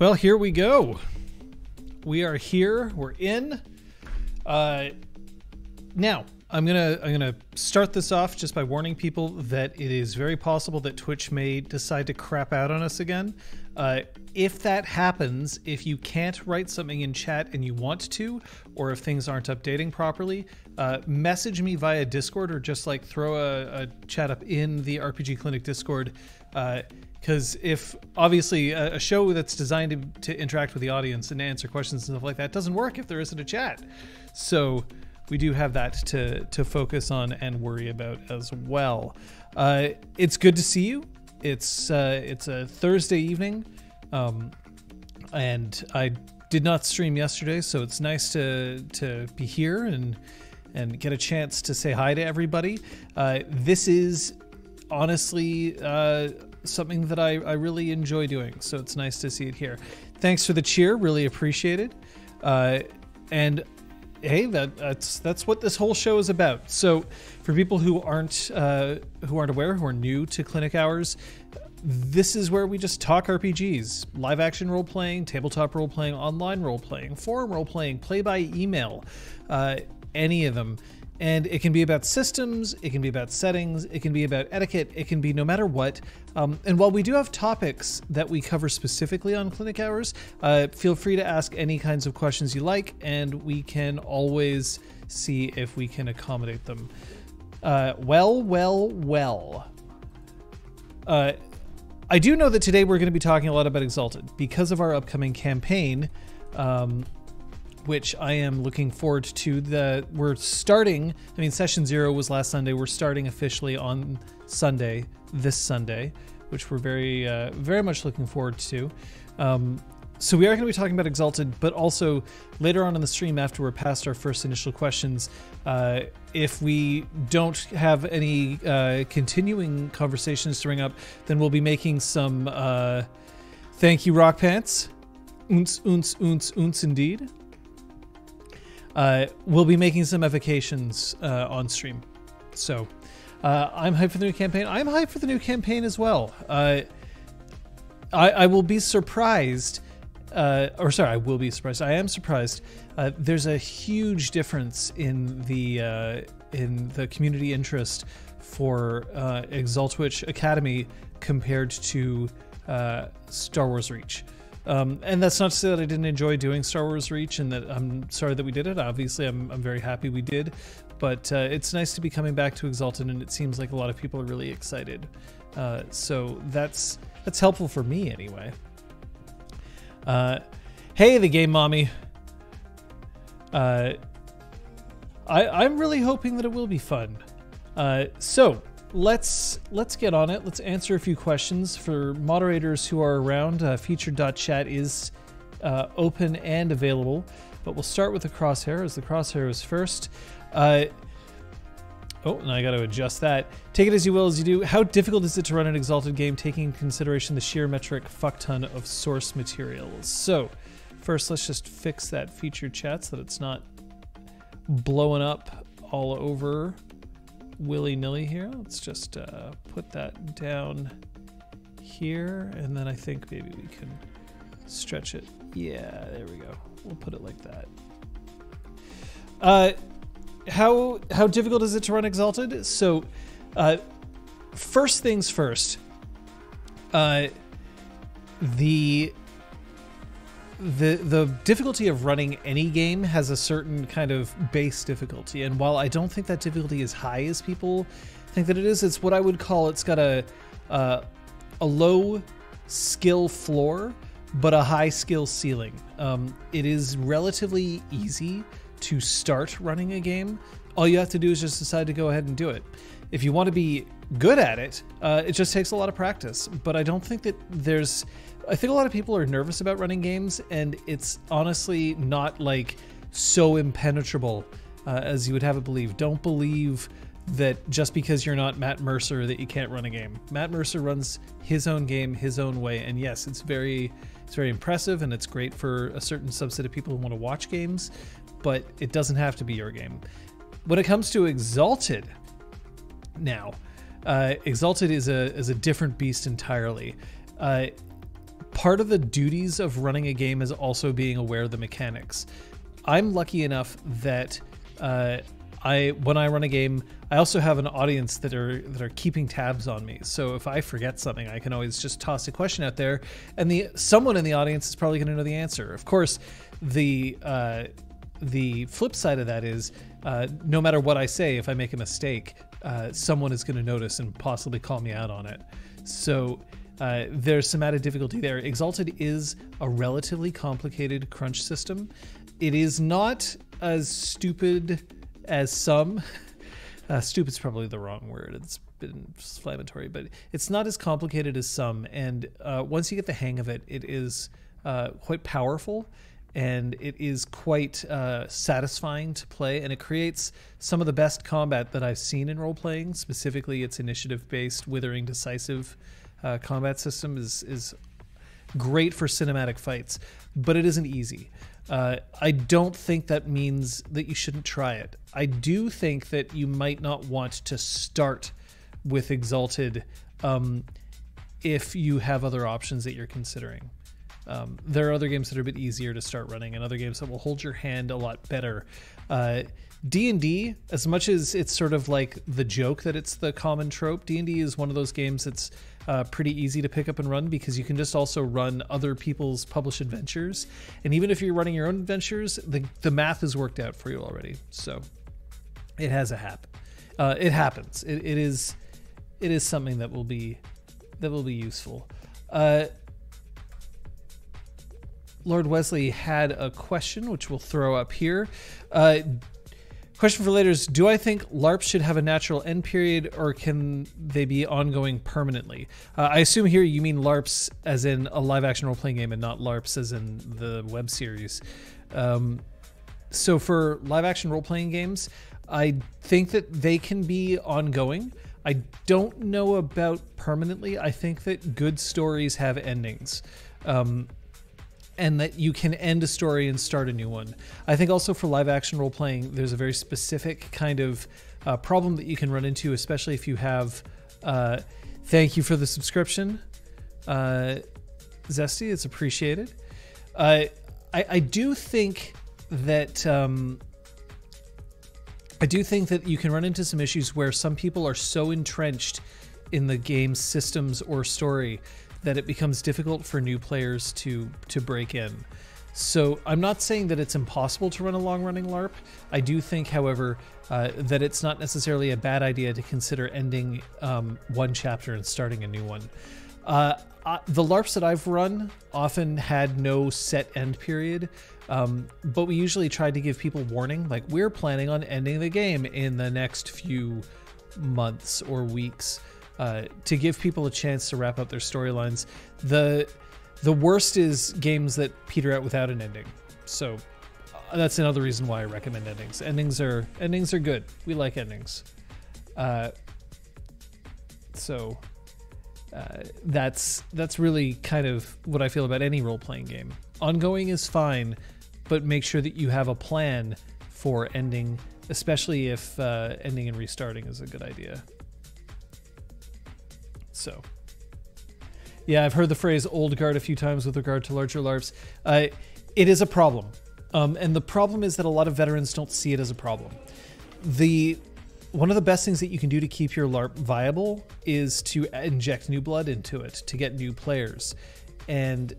Well, here we go. We are here. We're in. Now, I'm gonna start this off just by warning people that it is very possible that Twitch may decide to crap out on us again. If that happens, if you can't write something in chat and you want to, or if things aren't updating properly, message me via Discord or just like throw a chat up in the RPGClinic Discord. Because if obviously a show that's designed to interact with the audience and answer questions and stuff like that doesn't work if there isn't a chat. So we do have that to focus on and worry about as well. It's good to see you. It's a Thursday evening, and I did not stream yesterday, so it's nice to be here and get a chance to say hi to everybody. This is honestly something that I really enjoy doing, so it's nice to see it here. Thanks for the cheer, really appreciate it. And hey, that's what this whole show is about. So for people who aren't aware, who are new to Clinic Hours, this is where we just talk RPGs, live action role playing, tabletop role playing, online role playing, forum role playing, play by email, any of them. And it can be about systems, it can be about settings, it can be about etiquette, it can be no matter what. And while we do have topics that we cover specifically on Clinic Hours, feel free to ask any kinds of questions you like, and we can always see if we can accommodate them. Well. I do know that today we're going to be talking a lot about Exalted because of our upcoming campaign, which I am looking forward to. We're starting, I mean, session 0 was last Sunday. We're starting officially on Sunday, this Sunday, which we're very much looking forward to. So we are going to be talking about Exalted, but also later on in the stream after we're past our first initial questions, if we don't have any continuing conversations to bring up, then we'll be making some, thank you, Rock Pants. Unce indeed. We'll be making some evocations on stream. So I'm hyped for the new campaign. I'm hyped for the new campaign as well. I will be surprised, I will be surprised. I am surprised. There's a huge difference in the community interest for ExalTwitch Academy compared to Star Wars Reach. And that's not to say that I didn't enjoy doing Star Wars Reach and that I'm sorry that we did it. Obviously, I'm very happy we did. But it's nice to be coming back to Exalted, and it seems like a lot of people are really excited. So that's helpful for me anyway. Hey, the game mommy. I'm really hoping that it will be fun. So let's get on it. Let's answer a few questions. For moderators who are around, featured.chat is open and available, but we'll start with the crosshair, as the crosshair is first. Oh, and I got to adjust that. Take it as you will as you do. How difficult is it to run an Exalted game, taking into consideration the sheer metric fuckton of source materials? So first, let's just fix that featured chat so that it's not blowing up all over willy-nilly here. Let's just put that down here, and then I think maybe we can stretch it. Yeah, there we go. We'll put it like that. How difficult is it to run Exalted? So first things first, the difficulty of running any game has a certain kind of base difficulty, and while I don't think that difficulty is high as people think that it is, it's what I would call, it's got a low skill floor but a high skill ceiling. It is relatively easy to start running a game. All you have to do is just decide to go ahead and do it. If you want to be good at it, it just takes a lot of practice, but I don't think that I think a lot of people are nervous about running games, and it's honestly not like so impenetrable as you would have it believe. Don't believe that just because you're not Matt Mercer that you can't run a game. Matt Mercer runs his own game his own way, and yes, it's very impressive, and it's great for a certain subset of people who want to watch games, but it doesn't have to be your game. When it comes to Exalted, now, Exalted is a different beast entirely. part of the duties of running a game is also being aware of the mechanics. I'm lucky enough that when I run a game, I also have an audience that are keeping tabs on me. So if I forget something, I can always just toss a question out there, and someone in the audience is probably going to know the answer. Of course, the flip side of that is no matter what I say, if I make a mistake, someone is going to notice and possibly call me out on it. So there's some added difficulty there. Exalted is a relatively complicated crunch system. It is not as stupid as some. Stupid's probably the wrong word. It's been inflammatory, but it's not as complicated as some. And once you get the hang of it, it is quite powerful, and it is quite satisfying to play, and it creates some of the best combat that I've seen in role-playing. Specifically, its initiative-based, withering, decisive combat system is great for cinematic fights, but it isn't easy. I don't think that means that you shouldn't try it. I do think that you might not want to start with Exalted if you have other options that you're considering. There are other games that are a bit easier to start running, and other games that will hold your hand a lot better. D&D, as much as it's sort of like the joke that it's the common trope, D&D is one of those games that's pretty easy to pick up and run, because you can just also run other people's published adventures. And even if you're running your own adventures, the math is worked out for you already. So it has it happens. It is something that will be useful. Lord Wesley had a question, which we'll throw up here. Question for later is, do I think LARPs should have a natural end period, or can they be ongoing permanently? I assume here you mean LARPs as in a live-action role-playing game and not LARPs as in the web series. So for live-action role-playing games, I think that they can be ongoing. I don't know about permanently. I think that good stories have endings. And that you can end a story and start a new one. I think also for live action role playing, there's a very specific kind of problem that you can run into, especially if you have. Thank you for the subscription, Zesty. It's appreciated. I do think that you can run into some issues where some people are so entrenched in the game's systems or story that it becomes difficult for new players to break in. So I'm not saying that it's impossible to run a long-running LARP. I do think, however, that it's not necessarily a bad idea to consider ending one chapter and starting a new one. The LARPs that I've run often had no set end period, but we usually tried to give people warning, like, we're planning on ending the game in the next few months or weeks. To give people a chance to wrap up their storylines. The worst is games that peter out without an ending. So that's another reason why I recommend endings. Endings are good. We like endings. That's really kind of what I feel about any role-playing game. Ongoing is fine, but make sure that you have a plan for ending, especially if ending and restarting is a good idea. So, yeah, I've heard the phrase old guard a few times with regard to larger LARPs. It is a problem. And the problem is that a lot of veterans don't see it as a problem. One of the best things that you can do to keep your LARP viable is to inject new blood into it, to get new players. And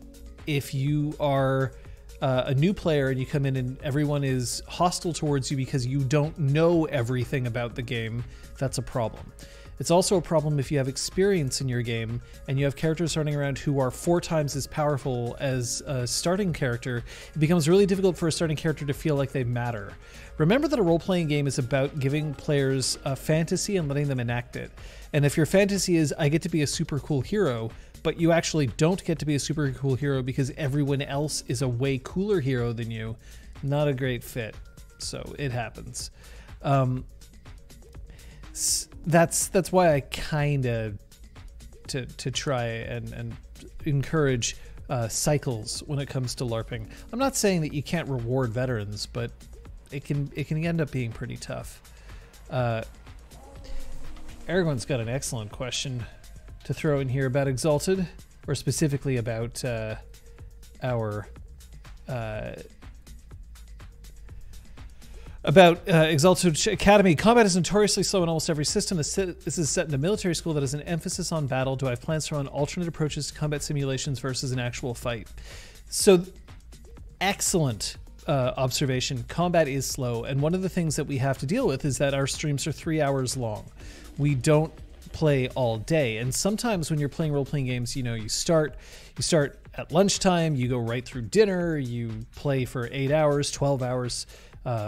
if you are a new player and you come in and everyone is hostile towards you because you don't know everything about the game, that's a problem. It's also a problem if you have experience in your game and you have characters running around who are 4 times as powerful as a starting character. It becomes really difficult for a starting character to feel like they matter. Remember that a role-playing game is about giving players a fantasy and letting them enact it. And if your fantasy is, I get to be a super cool hero, but you actually don't get to be a super cool hero because everyone else is a way cooler hero than you, not a great fit. So it happens. That's why I kind of to try and encourage cycles when it comes to LARPing. I'm not saying that you can't reward veterans, but it can end up being pretty tough. Aragorn's got an excellent question to throw in here about Exalted. or specifically about our ExalTwitch Academy. Combat is notoriously slow in almost every system. This is set in a military school that has an emphasis on battle. Do I have plans to run alternate approaches to combat simulations versus an actual fight? So, excellent observation. Combat is slow, and one of the things that we have to deal with is that our streams are 3 hours long. We don't play all day, and sometimes when you're playing role-playing games, you know, you start at lunchtime, you go right through dinner, you play for 8 hours, 12 hours,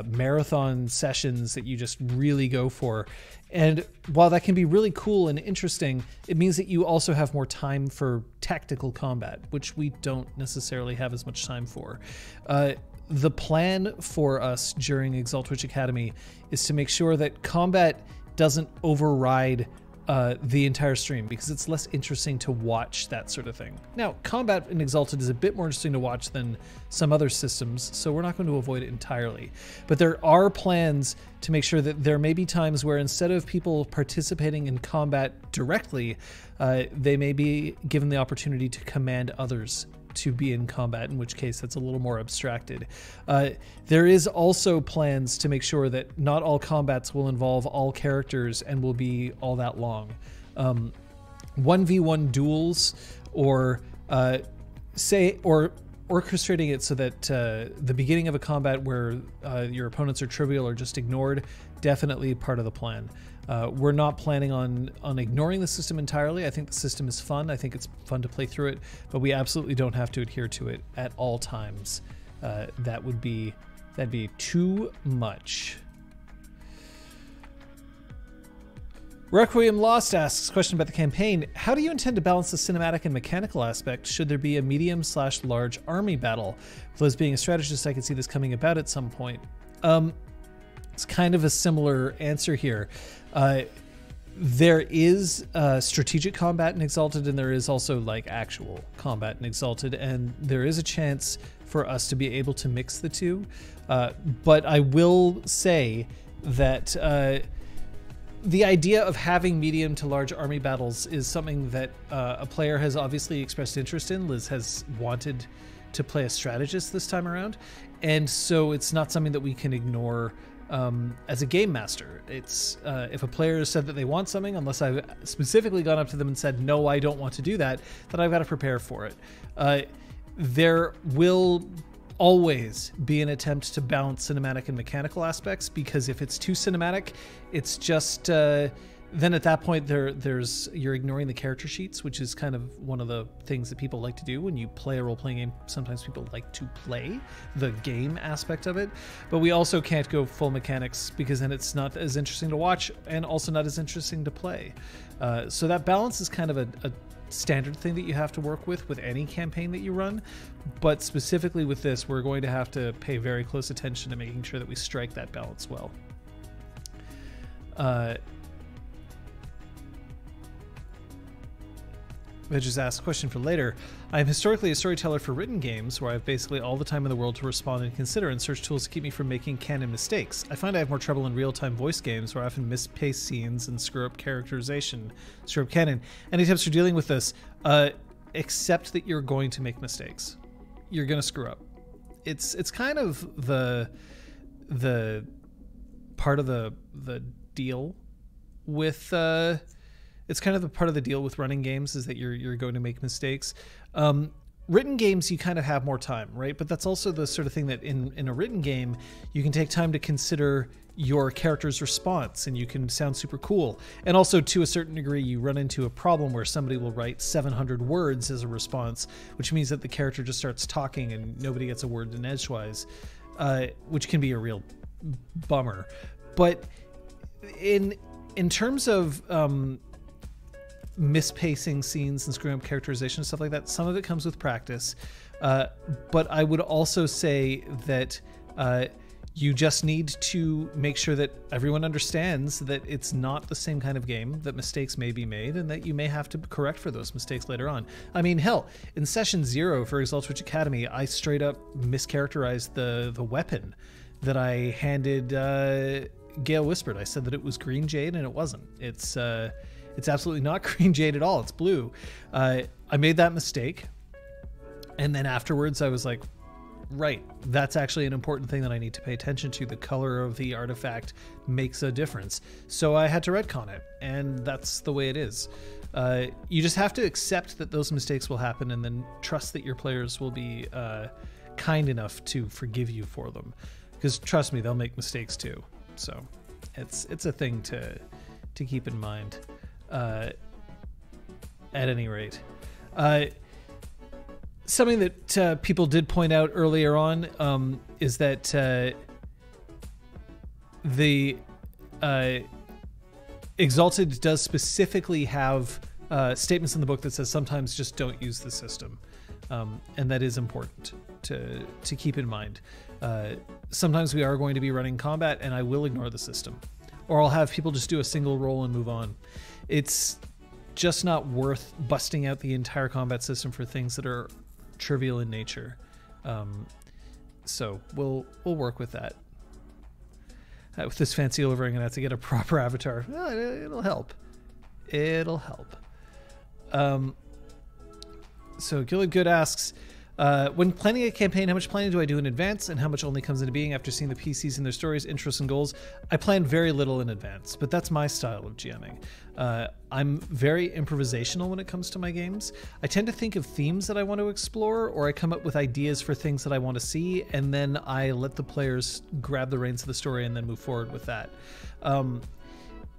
marathon sessions that you just really go for. And while that can be really cool and interesting, it means that you also have more time for tactical combat, which we don't necessarily have as much time for. The plan for us during ExalTwitch Academy is to make sure that combat doesn't override the entire stream, because it's less interesting to watch that sort of thing. Now, combat in Exalted is a bit more interesting to watch than some other systems, so we're not going to avoid it entirely. But there are plans to make sure that there may be times where instead of people participating in combat directly, they may be given the opportunity to command others to be in combat, in which case that's a little more abstracted. There is also plans to make sure that not all combats will involve all characters and will be all that long. 1v1 duels, or orchestrating it so that the beginning of a combat where your opponents are trivial or just ignored, definitely part of the plan. We're not planning on ignoring the system entirely. I think the system is fun. I think it's fun to play through it, but we absolutely don't have to adhere to it at all times. That'd be too much. Requiem Lost asks a question about the campaign. How do you intend to balance the cinematic and mechanical aspect? Should there be a medium/large army battle? With those being a strategist, I could see this coming about at some point. It's kind of a similar answer here. There is strategic combat in Exalted, and there is also like actual combat in Exalted, and there is a chance for us to be able to mix the two. But I will say that the idea of having medium to large army battles is something that a player has obviously expressed interest in. Liz has wanted to play a strategist this time around, and so it's not something that we can ignore as a game master. It's if a player has said that they want something, unless I've specifically gone up to them and said, no, I don't want to do that, then I've got to prepare for it. There will always be an attempt to balance cinematic and mechanical aspects, because if it's too cinematic, it's just then at that point you're ignoring the character sheets, which is kind of one of the things that people like to do when you play a role-playing game. Sometimes people like to play the game aspect of it, but we also can't go full mechanics, because then it's not as interesting to watch and also not as interesting to play. So that balance is kind of a standard thing that you have to work with any campaign that you run, but specifically with this, we're going to have to pay very close attention to making sure that we strike that balance well. I just asked a question for later. I am historically a storyteller for written games, where I have basically all the time in the world to respond and consider and search tools to keep me from making canon mistakes. I find I have more trouble in real-time voice games, where I often mispace scenes and screw up characterization, screw up canon. Any tips for dealing with this? Accept that you're going to make mistakes. You're going to screw up. It's kind of the part of the deal with it's kind of the part of the deal with running games, is that you're going to make mistakes. Written games, you kind of have more time, right? But that's also the sort of thing that in a written game, you can take time to consider your character's response, and you can sound super cool. And also, to a certain degree, you run into a problem where somebody will write 700 words as a response, which means that the character just starts talking and nobody gets a word in edgewise, which can be a real bummer. But in terms of mispacing scenes and screwing up characterization and stuff like that, some of it comes with practice, but I would also say that you just need to make sure that everyone understands that it's not the same kind of game, that mistakes may be made, and that you may have to correct for those mistakes later on. I mean, hell, in session 0 for ExalTwitch Academy, I straight up mischaracterized the weapon that I handed Gale Whispered. I said that it was green jade, and it wasn't. It's absolutely not green jade at all. It's blue. I made that mistake. And then afterwards I was like, right, that's actually an important thing that I need to pay attention to. The color of the artifact makes a difference. So I had to retcon it, and that's the way it is. You just have to accept that those mistakes will happen and then trust that your players will be kind enough to forgive you for them. Because trust me, they'll make mistakes too. So it's a thing to keep in mind. At any rate. Something that people did point out earlier on is that the Exalted does specifically have statements in the book that says sometimes just don't use the system, and that is important to keep in mind. Sometimes we are going to be running combat, and I will ignore the system, or I'll have people just do a single roll and move on. It's just not worth busting out the entire combat system for things that are trivial in nature. So we'll work with that. With this fancy overlay, I'm gonna have to get a proper avatar. It'll help. It'll help. So Gilad Good asks, when planning a campaign, how much planning do I do in advance and how much only comes into being after seeing the PCs and their stories, interests, and goals? I plan very little in advance, but that's my style of GMing. I'm very improvisational when it comes to my games. I tend to think of themes that I want to explore, or I come up with ideas for things that I want to see, and then I let the players grab the reins of the story and then move forward with that.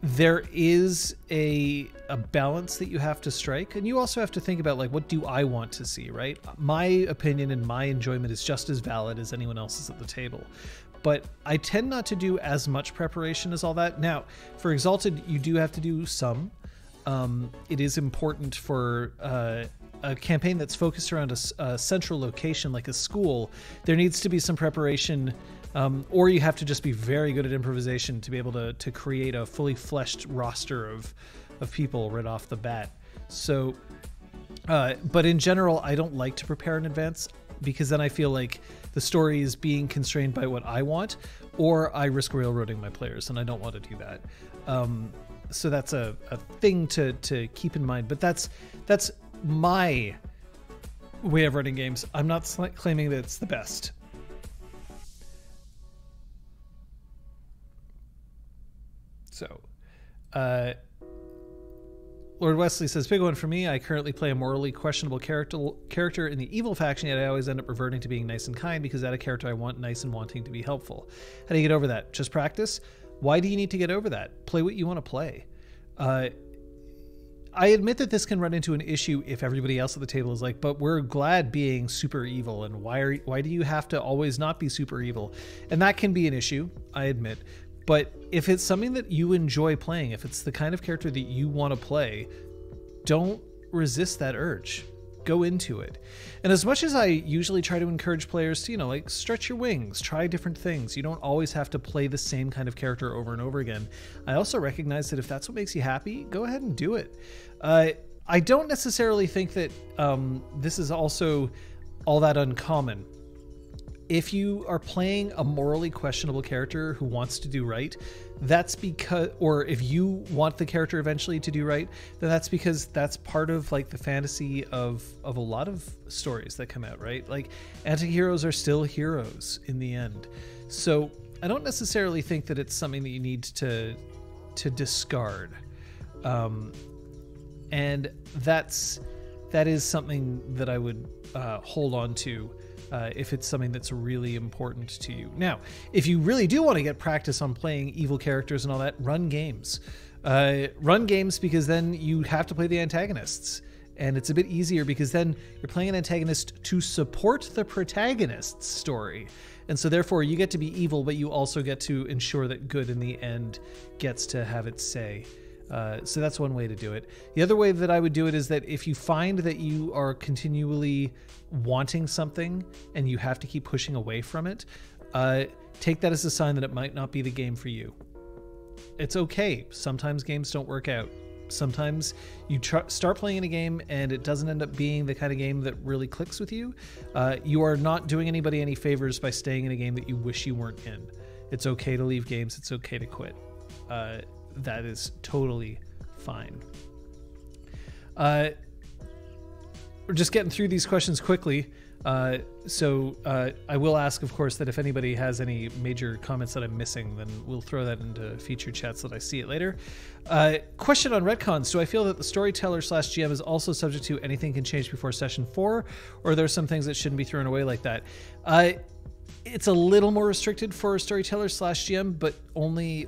There is a balance that you have to strike, and you also have to think about, like, what do I want to see, right? My opinion and my enjoyment is just as valid as anyone else's at the table, but I tend not to do as much preparation as all that. Now, for Exalted, you do have to do some. It is important for a campaign that's focused around a central location like a school. There needs to be some preparation. Or you have to just be very good at improvisation to be able to create a fully fleshed roster of people right off the bat. So, but in general, I don't like to prepare in advance, because then I feel like the story is being constrained by what I want, or I risk railroading my players, and I don't want to do that. So that's a thing to keep in mind. But that's my way of running games. I'm not claiming that it's the best. So, Lord Wesley says, big one for me. I currently play a morally questionable character in the evil faction, yet I always end up reverting to being nice and kind because that's a character I want nice and wanting to be helpful. How do you get over that? Just practice? Why do you need to get over that? Play what you want to play. I admit that this can run into an issue if everybody else at the table is like, but we're glad being super evil, and why do you have to always not be super evil? And that can be an issue, I admit. But if it's something that you enjoy playing, if it's the kind of character that you want to play, don't resist that urge. Go into it. And as much as I usually try to encourage players to, like, stretch your wings, try different things. You don't always have to play the same kind of character over and over again. I also recognize that if that's what makes you happy, go ahead and do it. I don't necessarily think that this is also all that uncommon. If you are playing a morally questionable character who wants to do right, that's because, or if you want the character eventually to do right, then that's because that's part of, like, the fantasy of a lot of stories that come out, right? Like, anti-heroes are still heroes in the end. So I don't necessarily think that it's something that you need to discard. And that is something that I would hold on to. If it's something that's really important to you. Now, if you really do want to get practice on playing evil characters and all that, run games. Run games, because then you have to play the antagonists. And it's a bit easier because then you're playing an antagonist to support the protagonist's story. And so therefore you get to be evil, but you also get to ensure that good in the end gets to have its say. So that's one way to do it. The other way that I would do it is that if you find that you are continually wanting something and you have to keep pushing away from it, take that as a sign that it might not be the game for you. It's okay. Sometimes games don't work out. Sometimes you start playing in a game and it doesn't end up being the kind of game that really clicks with you. You are not doing anybody any favors by staying in a game that you wish you weren't in. It's okay to leave games. It's okay to quit. That is totally fine. We're just getting through these questions quickly. So I will ask, of course, that if anybody has any major comments that I'm missing, then we'll throw that into featured chats so that I see it later. Question on retcons. Do I feel that the storyteller / GM is also subject to anything can change before session 4, or are there some things that shouldn't be thrown away like that? It's a little more restricted for storyteller / GM, but only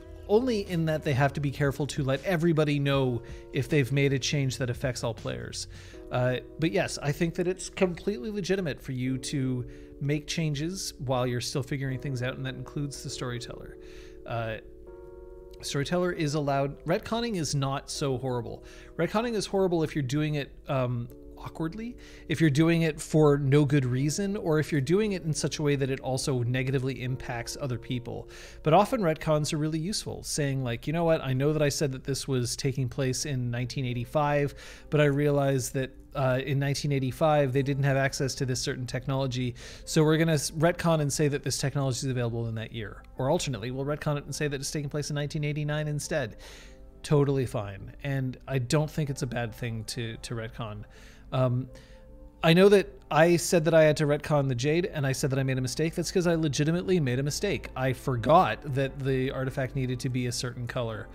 in that they have to be careful to let everybody know if they've made a change that affects all players. But yes, I think that it's completely legitimate for you to make changes while you're still figuring things out, and that includes the storyteller. Storyteller is allowed. Retconning is not so horrible. Retconning is horrible if you're doing it awkwardly, if you're doing it for no good reason, or if you're doing it in such a way that it also negatively impacts other people. But often retcons are really useful, saying like, you know what, I know that I said that this was taking place in 1985, but I realized that in 1985 they didn't have access to this certain technology, so we're going to retcon and say that this technology is available in that year. Or alternately, we'll retcon it and say that it's taking place in 1989 instead. Totally fine, and I don't think it's a bad thing to retcon. I know that I said that I had to retcon the Jade, and I said that I made a mistake. That's because I legitimately made a mistake. I forgot that the artifact needed to be a certain color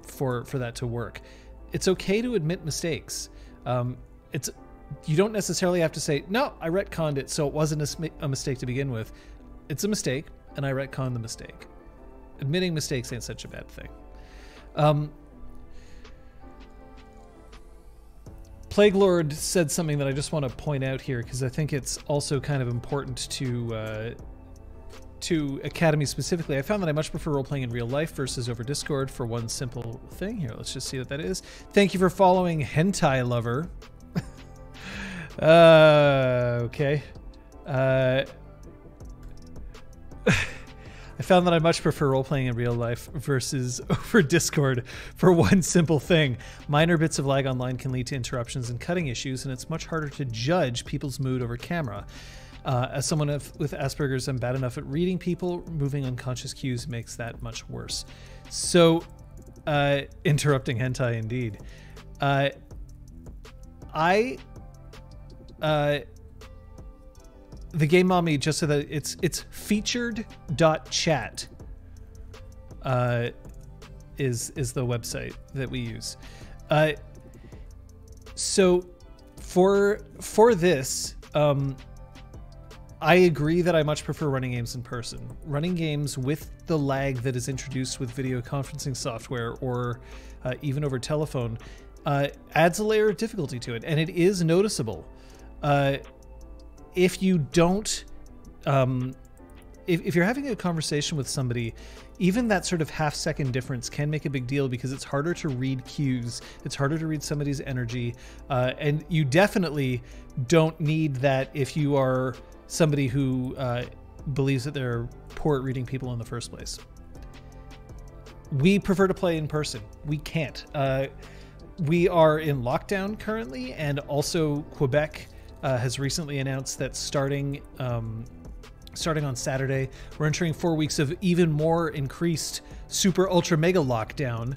for that to work. It's okay to admit mistakes. You don't necessarily have to say, no, I retconned it, so it wasn't a mistake to begin with. It's a mistake, and I retconned the mistake. Admitting mistakes ain't such a bad thing. Plague Lord said something that I just want to point out here, because I think it's also kind of important to Academy specifically. I found that I much prefer role-playing in real life versus over Discord for one simple thing. Here, let's just see what that is. Thank you for following Hentai Lover. Okay. I found that I much prefer role-playing in real life versus over Discord for one simple thing. Minor bits of lag online can lead to interruptions and cutting issues, and it's much harder to judge people's mood over camera. As someone with Asperger's, I'm bad enough at reading people. Moving unconscious cues makes that much worse. So, interrupting hentai indeed. The Game Mommy just said that it's featured.chat is the website that we use. So for this, I agree that I much prefer running games in person. Running games with the lag that is introduced with video conferencing software or even over telephone adds a layer of difficulty to it, and it is noticeable. If you don't, if you're having a conversation with somebody, even that sort of half-second difference can make a big deal, because it's harder to read cues, it's harder to read somebody's energy, and you definitely don't need that if you are somebody who believes that they're poor at reading people in the first place. We prefer to play in person. We can't. We are in lockdown currently, and also Quebec has recently announced that starting on Saturday, we're entering 4 weeks of even more increased super ultra mega lockdown,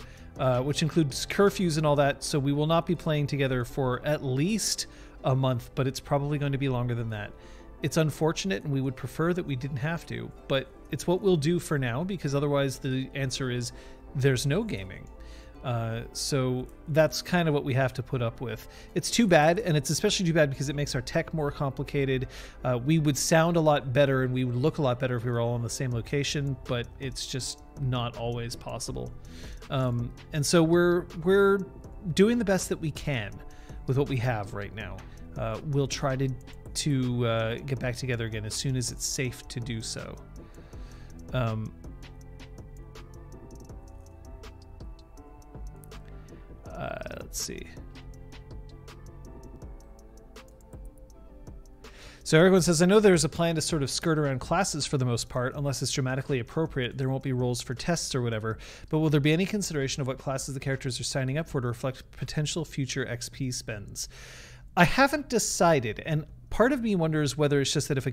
which includes curfews and all that. So we will not be playing together for at least a month, but it's probably going to be longer than that. It's unfortunate, and we would prefer that we didn't have to, but it's what we'll do for now, because otherwise the answer is there's no gaming. So that's kind of what we have to put up with. It's too bad, and it's especially too bad because it makes our tech more complicated. We would sound a lot better and we would look a lot better if we were all in the same location, but it's just not always possible. And so we're doing the best that we can with what we have right now. We'll try to get back together again as soon as it's safe to do so. Let's see. So everyone says, I know there's a plan to sort of skirt around classes for the most part, unless it's dramatically appropriate. There won't be roles for tests or whatever, but will there be any consideration of what classes the characters are signing up for to reflect potential future XP spends? I haven't decided, and part of me wonders whether it's just that if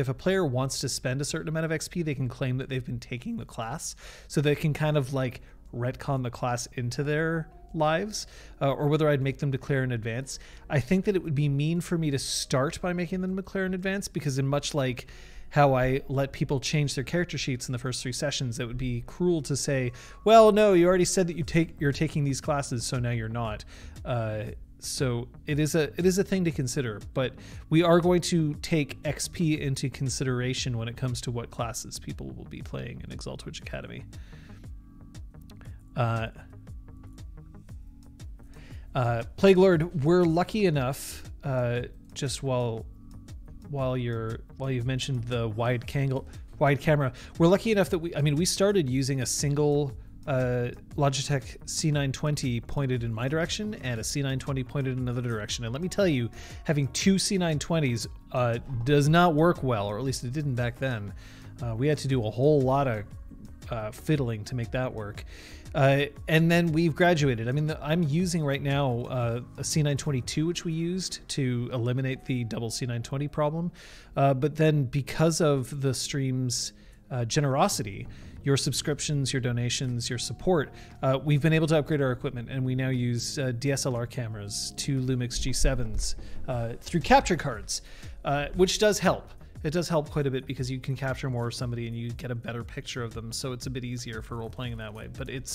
a player wants to spend a certain amount of XP, they can claim that they've been taking the class, so they can kind of like retcon the class into their lives, or whether I'd make them declare in advance. I think that it would be mean for me to start by making them declare in advance, because in much like how I let people change their character sheets in the first 3 sessions, it would be cruel to say, well, no, you already said that you're taking these classes, so now you're not. So it is a thing to consider, but we are going to take XP into consideration when it comes to what classes people will be playing in ExalTwitch Academy. Plague Lord, we're lucky enough, just while you've mentioned the wide camera, we're lucky enough that we started using a single Logitech C920 pointed in my direction and a C920 pointed in another direction. And let me tell you, having 2 C920s does not work well, or at least it didn't back then. We had to do a whole lot of fiddling to make that work. And then we've graduated. I mean, I'm using right now a C922, which we used to eliminate the double C920 problem. But then because of the stream's generosity, your subscriptions, your donations, your support, we've been able to upgrade our equipment, and we now use DSLR cameras, 2 Lumix G7s through capture cards, which does help. It does help quite a bit because you can capture more of somebody and you get a better picture of them, so it's a bit easier for role-playing in that way. But it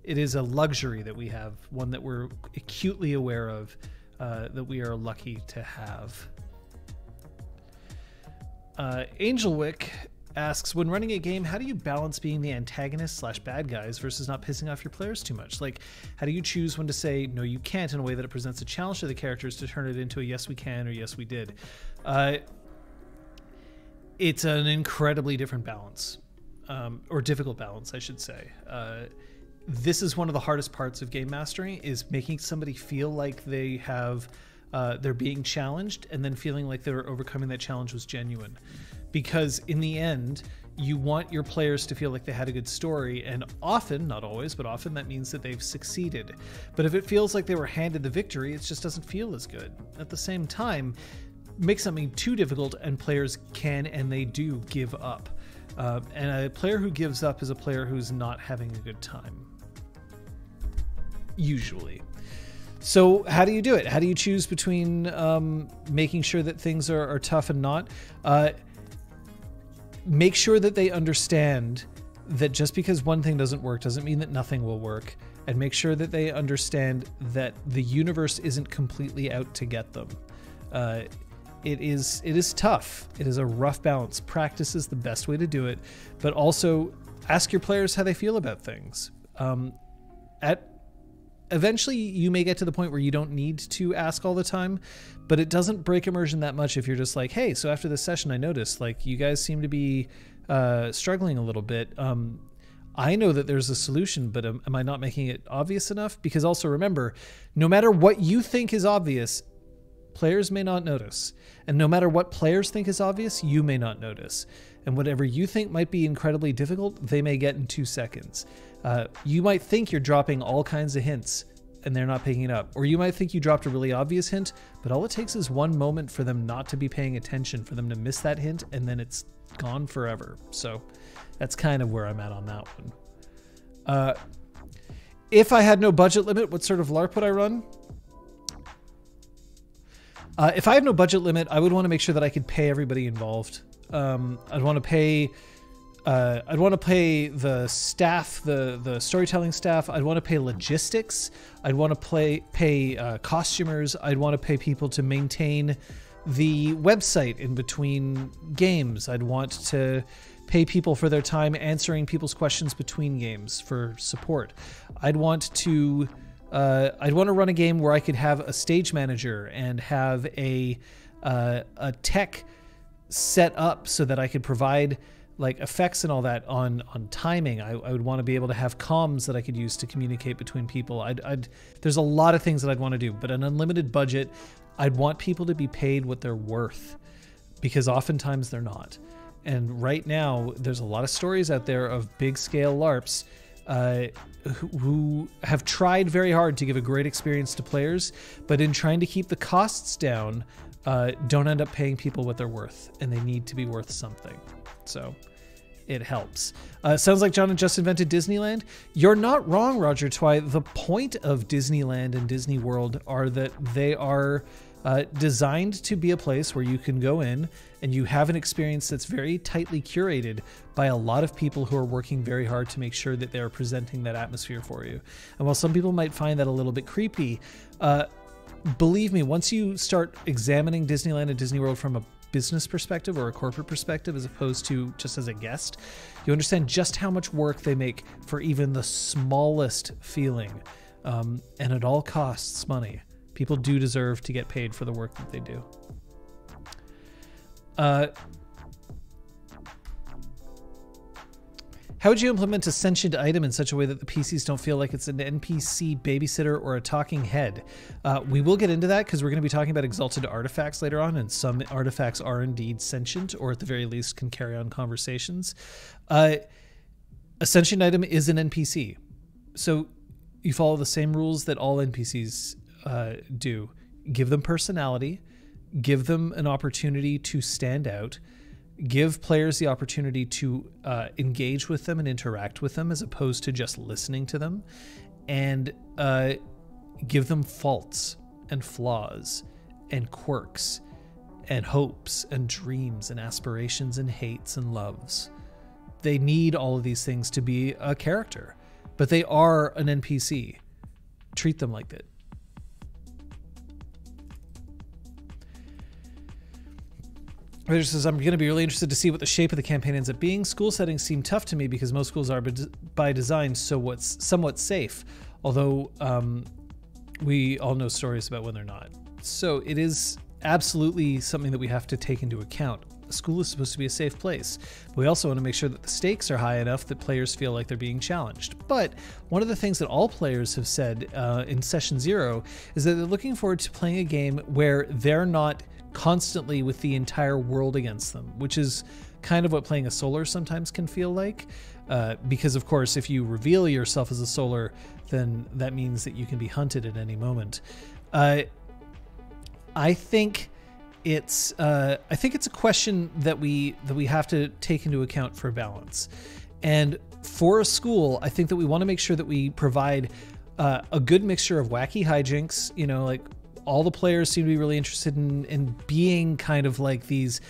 is a luxury that we have, one that we're acutely aware of, that we are lucky to have. Angelwick asks, when running a game, how do you balance being the antagonist / bad guys versus not pissing off your players too much? Like, how do you choose when to say, no, you can't, in a way that it presents a challenge to the characters to turn it into a yes, we can, or yes, we did? It's an incredibly different balance, or difficult balance, I should say. This is one of the hardest parts of game mastering, is making somebody feel like they have, they're being challenged, and then feeling like they're overcoming that challenge was genuine. Because in the end, you want your players to feel like they had a good story, and often, not always, but often that means that they've succeeded. But if it feels like they were handed the victory, it just doesn't feel as good. At the same time, make something too difficult and players can and they do give up. And a player who gives up is a player who's not having a good time. Usually. So how do you do it? How do you choose between making sure that things are tough and not? Make sure that they understand that just because one thing doesn't work doesn't mean that nothing will work. And make sure that they understand that the universe isn't completely out to get them. It is tough. It is a rough balance. Practice is the best way to do it, but also ask your players how they feel about things. Eventually, you may get to the point where you don't need to ask all the time, but it doesn't break immersion that much if you're just like, hey, so after this session, I noticed like you guys seem to be struggling a little bit. I know that there's a solution, but am I not making it obvious enough? Because also remember, no matter what you think is obvious, players may not notice. And no matter what players think is obvious, you may not notice. And whatever you think might be incredibly difficult, they may get in 2 seconds. You might think you're dropping all kinds of hints and they're not picking it up. Or you might think you dropped a really obvious hint, but all it takes is one moment for them not to be paying attention, for them to miss that hint, and then it's gone forever. So that's kind of where I'm at on that one. If I had no budget limit, what sort of LARP would I run? If I had no budget limit, I would want to make sure that I could pay everybody involved. I'd want to pay the staff, the storytelling staff. I'd want to pay logistics. I'd want to pay costumers. I'd want to pay people to maintain the website in between games. I'd want to pay people for their time answering people's questions between games for support. I'd want to run a game where I could have a stage manager and have a tech set up so that I could provide like effects and all that on timing. I would want to be able to have comms that I could use to communicate between people. There's a lot of things that I'd want to do, but an unlimited budget, I'd want people to be paid what they're worth, because oftentimes they're not. And right now, there's a lot of stories out there of big scale LARPs who have tried very hard to give a great experience to players, but in trying to keep the costs down, don't end up paying people what they're worth, and they need to be worth something. So it helps. Sounds like John had just invented Disneyland. You're not wrong, Roger Twy. The point of Disneyland and Disney World are that they are designed to be a place where you can go in and you have an experience that's very tightly curated by a lot of people who are working very hard to make sure that they're presenting that atmosphere for you. And while some people might find that a little bit creepy, believe me, once you start examining Disneyland and Disney World from a business perspective or a corporate perspective as opposed to just as a guest, you understand just how much work they make for even the smallest feeling. And it all costs money. People do deserve to get paid for the work that they do. How would you implement a sentient item in such a way that the PCs don't feel like it's an NPC babysitter or a talking head? We will get into that because we're going to be talking about exalted artifacts later on, and some artifacts are indeed sentient, or at the very least can carry on conversations. A sentient item is an NPC. So you follow the same rules that all NPCs do. Give them personality, give them an opportunity to stand out, give players the opportunity to engage with them and interact with them as opposed to just listening to them, and give them faults and flaws and quirks and hopes and dreams and aspirations and hates and loves. They need all of these things to be a character, but they are an NPC. Treat them like that. Raider says, I'm going to be really interested to see what the shape of the campaign ends up being. School settings seem tough to me because most schools are by design somewhat safe, although we all know stories about when they're not. So it is absolutely something that we have to take into account. A school is supposed to be a safe place. But we also want to make sure that the stakes are high enough that players feel like they're being challenged. But one of the things that all players have said in Session 0 is that they're looking forward to playing a game where they're not constantly with the entire world against them, which is kind of what playing a solar sometimes can feel like. Because, of course, if you reveal yourself as a solar, then that means that you can be hunted at any moment. I think it's a question that we have to take into account for balance. And for a school, I think that we want to make sure that we provide a good mixture of wacky hijinks. You know, like all the players seem to be really interested in being kind of like these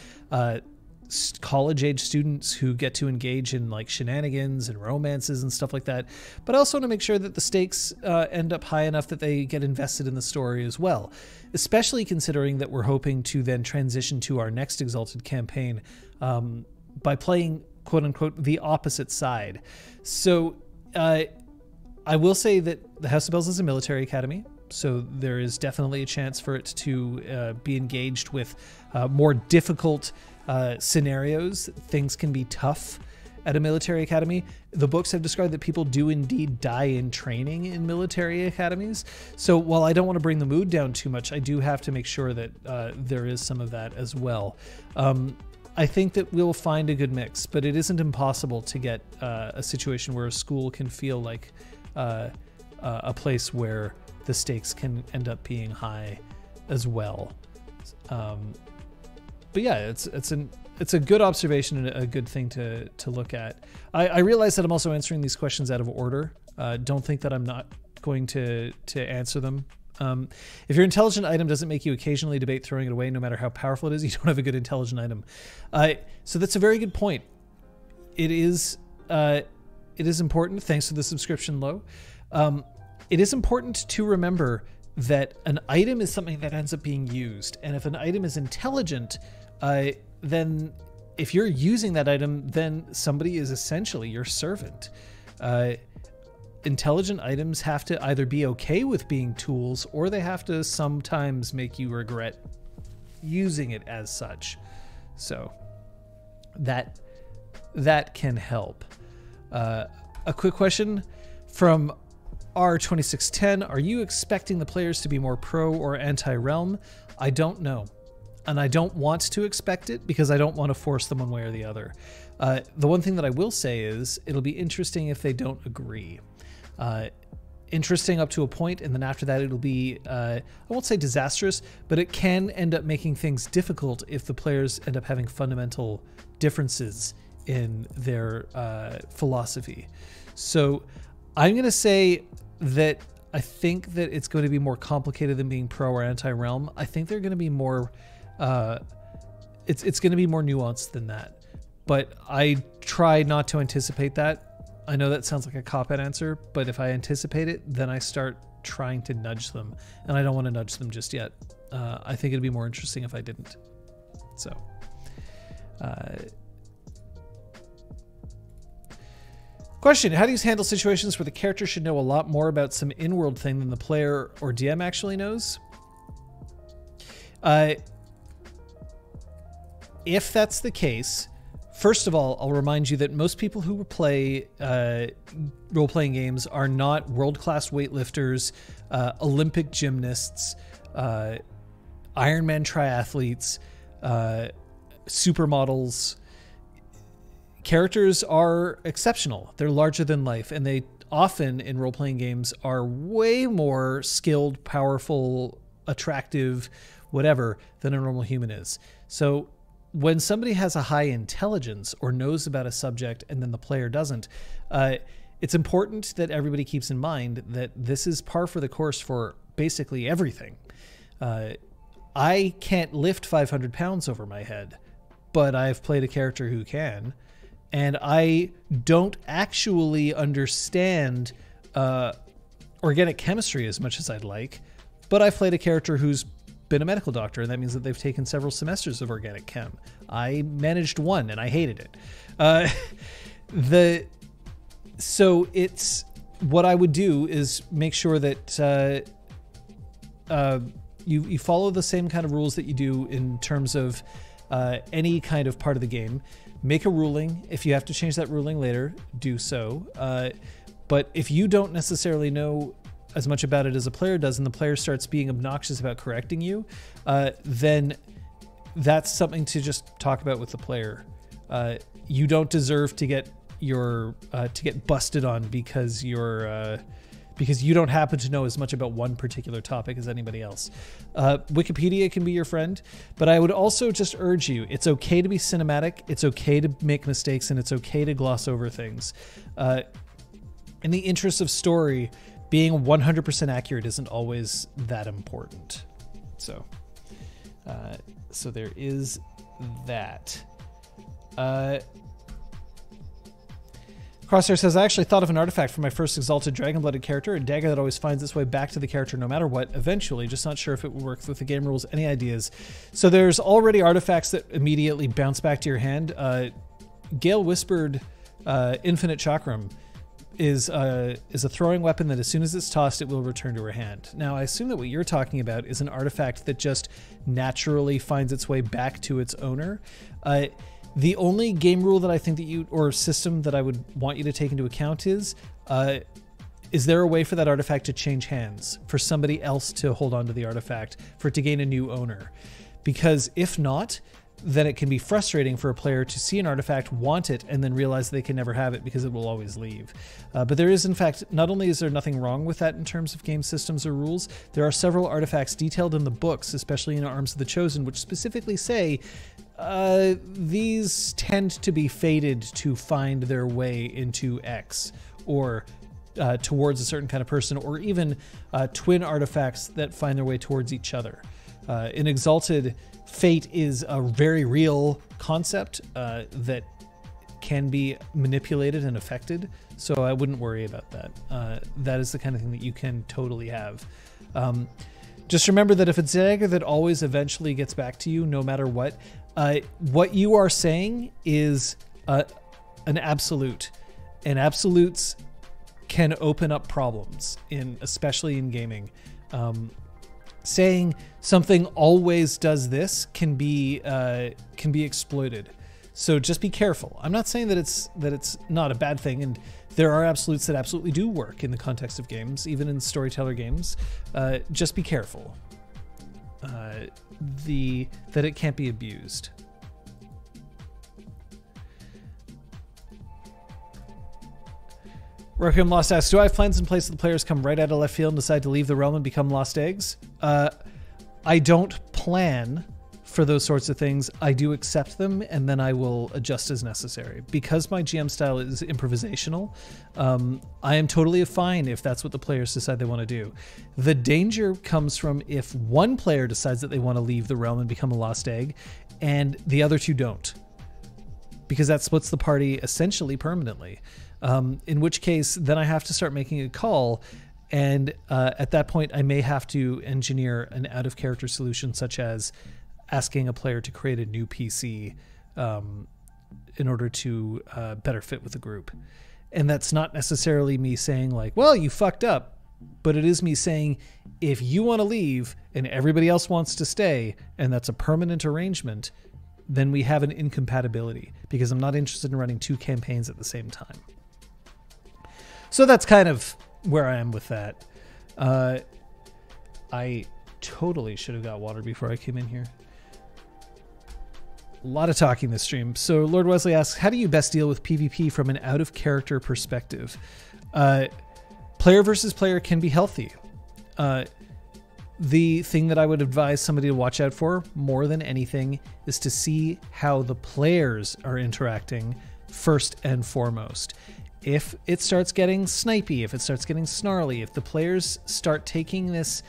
college-age students who get to engage in like shenanigans and romances and stuff like that. But I also want to make sure that the stakes end up high enough that they get invested in the story as well, especially considering that we're hoping to then transition to our next Exalted campaign by playing, quote-unquote, the opposite side. So I will say that the House of Bells is a military academy, so there is definitely a chance for it to be engaged with more difficult scenarios. Things can be tough at a military academy. The books have described that people do indeed die in training in military academies. So while I don't want to bring the mood down too much, I do have to make sure that there is some of that as well. I think that we'll find a good mix, but it isn't impossible to get a situation where a school can feel like a place where the stakes can end up being high as well. But yeah, it's a good observation and a good thing to look at. I realize that I'm also answering these questions out of order. Don't think that I'm not going to answer them. If your intelligent item doesn't make you occasionally debate throwing it away, no matter how powerful it is, you don't have a good intelligent item. So that's a very good point. It is important. Thanks for the subscription, Low. It is important to remember that an item is something that ends up being used. And if an item is intelligent, then if you're using that item, then somebody is essentially your servant. Intelligent items have to either be okay with being tools, or they have to sometimes make you regret using it as such. So that can help. A quick question from R2610, are you expecting the players to be more pro or anti-realm? I don't know. And I don't want to expect it because I don't want to force them one way or the other. The one thing that I will say is it'll be interesting if they don't agree. Interesting up to a point, and then after that it'll be, I won't say disastrous, but it can end up making things difficult if the players end up having fundamental differences in their philosophy. So I'm going to say that I think that it's going to be more complicated than being pro or anti-realm. I think they're going to be more, it's going to be more nuanced than that. But I try not to anticipate that. I know that sounds like a cop-out answer, but if I anticipate it, then I start trying to nudge them, and I don't want to nudge them just yet. I think it'd be more interesting if I didn't. So, question: how do you handle situations where the character should know a lot more about some in-world thing than the player or DM actually knows? If that's the case, first of all, I'll remind you that most people who play role-playing games are not world-class weightlifters, Olympic gymnasts, Ironman triathletes, supermodels. Characters are exceptional. They're larger than life, and they often in role-playing games are way more skilled, powerful, attractive, whatever, than a normal human is. So when somebody has a high intelligence or knows about a subject and then the player doesn't, it's important that everybody keeps in mind that this is par for the course for basically everything. I can't lift 500 pounds over my head, but I've played a character who can, and I don't actually understand organic chemistry as much as I'd like, but I've played a character who's been a medical doctor, and that means that they've taken several semesters of organic chem. I managed one and I hated it. So it's what I would do is make sure that you follow the same kind of rules that you do in terms of any kind of part of the game. Make a ruling. If you have to change that ruling later, do so. But if you don't necessarily know as much about it as a player does, and the player starts being obnoxious about correcting you, then that's something to just talk about with the player. You don't deserve to get busted on because you don't happen to know as much about one particular topic as anybody else. Wikipedia can be your friend, but I would also just urge you, it's okay to be cinematic, it's okay to make mistakes, and it's okay to gloss over things. In the interest of story, being 100% accurate isn't always that important. So there is that. Crosshair says, I actually thought of an artifact for my first exalted Dragon-Blooded character, a dagger that always finds its way back to the character no matter what, eventually, just not sure if it would work with the game rules. Any ideas? So there's already artifacts that immediately bounce back to your hand. Gale Whispered Infinite Chakram is a throwing weapon that as soon as it's tossed, it will return to her hand. Now, I assume that what you're talking about is an artifact that just naturally finds its way back to its owner. The only game rule that I think that or system that I would want you to take into account is there a way for that artifact to change hands, for somebody else to hold on to the artifact, for it to gain a new owner? Because if not, then it can be frustrating for a player to see an artifact, want it, and then realize they can never have it because it will always leave. But there is, in fact, not only is there nothing wrong with that in terms of game systems or rules, there are several artifacts detailed in the books, especially in Arms of the Chosen, which specifically say these tend to be fated to find their way into X, or towards a certain kind of person, or even twin artifacts that find their way towards each other. In Exalted, fate is a very real concept that can be manipulated and affected, so I wouldn't worry about that. That is the kind of thing that you can totally have. Just remember that if it's a dagger that always eventually gets back to you no matter what you are saying is an absolute, and absolutes can open up problems, especially in gaming. Saying something always does this can be exploited. So just be careful. I'm not saying that it's not a bad thing, and there are absolutes that absolutely do work in the context of games, even in storyteller games. Just be careful that it can't be abused. Requiem Lost asks, do I have plans in place that the players come right out of left field and decide to leave the realm and become lost eggs? I don't plan for those sorts of things, I do accept them, and then I will adjust as necessary. Because my GM style is improvisational, I am totally fine if that's what the players decide they want to do. The danger comes from if one player decides that they want to leave the realm and become a lost egg, and the other two don't. Because that splits the party essentially permanently. In which case, then I have to start making a call, and at that point, I may have to engineer an out-of-character solution, such as asking a player to create a new PC in order to better fit with the group. And that's not necessarily me saying like, well, you fucked up, but it is me saying, if you want to leave and everybody else wants to stay, and that's a permanent arrangement, then we have an incompatibility, because I'm not interested in running 2 campaigns at the same time. So that's kind of where I am with that. I totally should have got water before I came in here. A lot of talking this stream. So Lord Wesley asks, how do you best deal with PvP from an out-of-character perspective? Player versus player can be healthy. The thing that I would advise somebody to watch out for more than anything is to see how the players are interacting first and foremost. If it starts getting snipey, if it starts getting snarly, if the players start taking this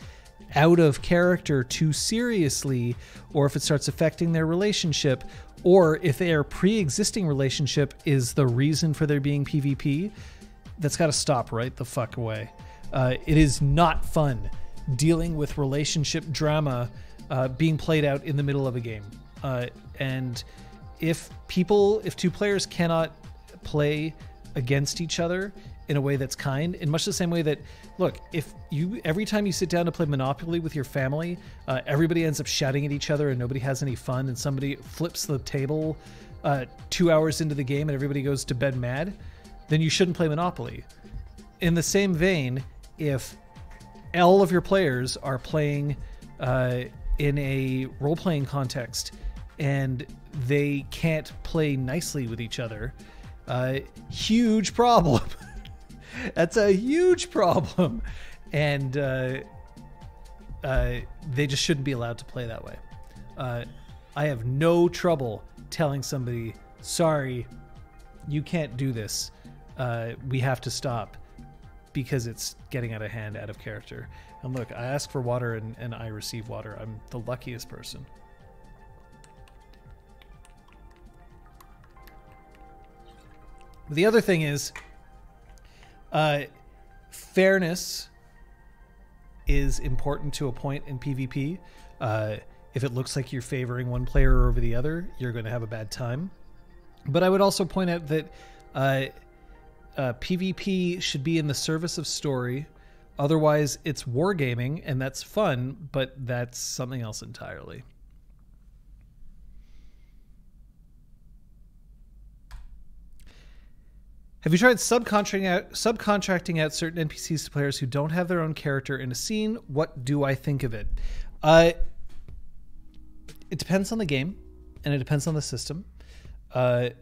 out of character too seriously, or if it starts affecting their relationship, or if their pre-existing relationship is the reason for there being PvP, that's got to stop right the fuck away. It is not fun dealing with relationship drama being played out in the middle of a game. And if 2 players cannot play against each other in a way that's kind, in much the same way that, look, if you every time you sit down to play Monopoly with your family, everybody ends up shouting at each other and nobody has any fun, and somebody flips the table 2 hours into the game and everybody goes to bed mad, then you shouldn't play Monopoly. In the same vein, if all of your players are playing in a role-playing context and they can't play nicely with each other, huge problem. That's a huge problem. And they just shouldn't be allowed to play that way. I have no trouble telling somebody, sorry, you can't do this. We have to stop because it's getting out of hand, out of character. And look, I ask for water and I receive water. I'm the luckiest person. The other thing is, fairness is important to a point in PvP. If it looks like you're favoring one player over the other, you're going to have a bad time. But I would also point out that PvP should be in the service of story. Otherwise, it's wargaming, and that's fun, but that's something else entirely. Have you tried subcontracting out certain NPCs to players who don't have their own character in a scene? What do I think of it? It depends on the game, and it depends on the system. I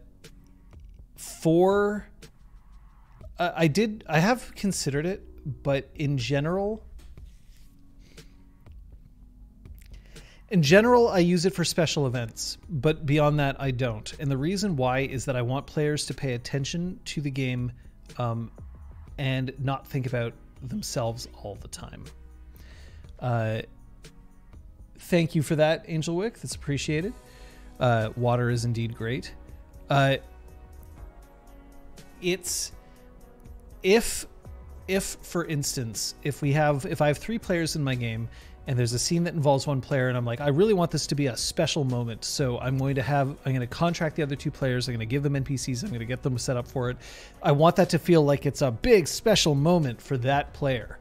have considered it, but in general, I use it for special events, but beyond that, I don't. And the reason why is that I want players to pay attention to the game and not think about themselves all the time. Thank you for that, Angel Wick. That's appreciated. Water is indeed great. It's if for instance, if I have 3 players in my game and there's a scene that involves one player and I'm like, I really want this to be a special moment, so I'm going to contract the other 2 players, I'm going to give them NPCs, I'm going to get them set up for it. I want that to feel like it's a big special moment for that player.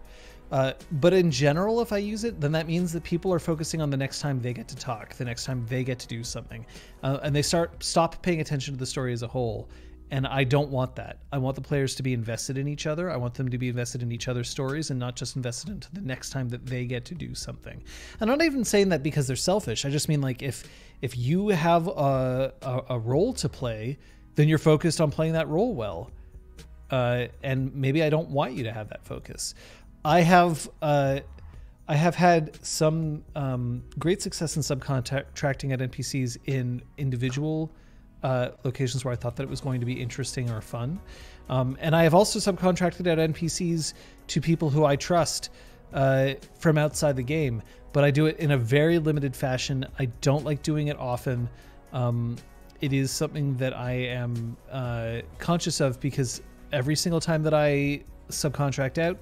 But in general, if I use it, then that means that people are focusing on the next time they get to talk, the next time they get to do something, and they stop paying attention to the story as a whole. And I don't want that. I want the players to be invested in each other. I want them to be invested in each other's stories and not just invested into the next time that they get to do something. I'm not even saying that because they're selfish. I just mean, like, if you have a role to play, then you're focused on playing that role well. And maybe I don't want you to have that focus. I have I have had some great success in subcontracting at NPCs in individual locations where I thought that it was going to be interesting or fun. And I have also subcontracted out NPCs to people who I trust from outside the game, but I do it in a very limited fashion. I don't like doing it often. It is something that I am conscious of, because every single time that I subcontract out,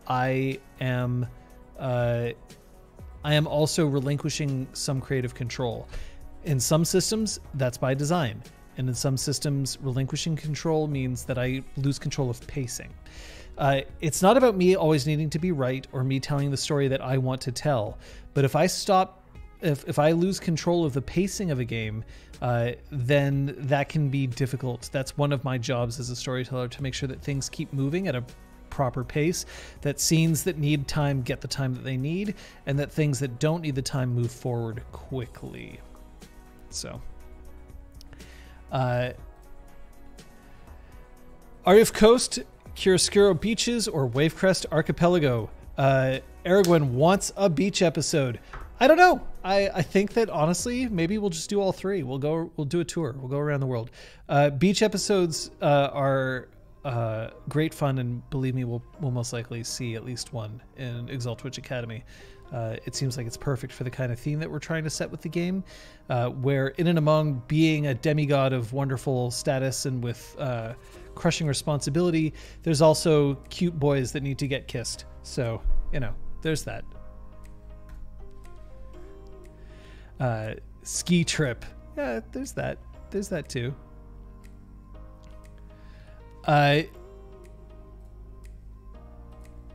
I am also relinquishing some creative control. In some systems, that's by design. And in some systems, relinquishing control means that I lose control of pacing. It's not about me always needing to be right or me telling the story that I want to tell. But if I stop, if I lose control of the pacing of a game, then that can be difficult. That's one of my jobs as a storyteller, to make sure that things keep moving at a proper pace, that scenes that need time get the time that they need, and that things that don't need the time move forward quickly. So, Arif Coast, Chiaroscuro Beaches, or Wavecrest Archipelago? Aragorn wants a beach episode. I don't know. I think that honestly, maybe we'll just do all three. We'll do a tour. We'll go around the world. Beach episodes are great fun, and believe me, we'll most likely see at least one in ExalTwitch Academy. It seems like it's perfect for the kind of theme that we're trying to set with the game, where in and among being a demigod of wonderful status and with crushing responsibility, there's also cute boys that need to get kissed. So, you know, there's that. Ski trip. Yeah, there's that. There's that too.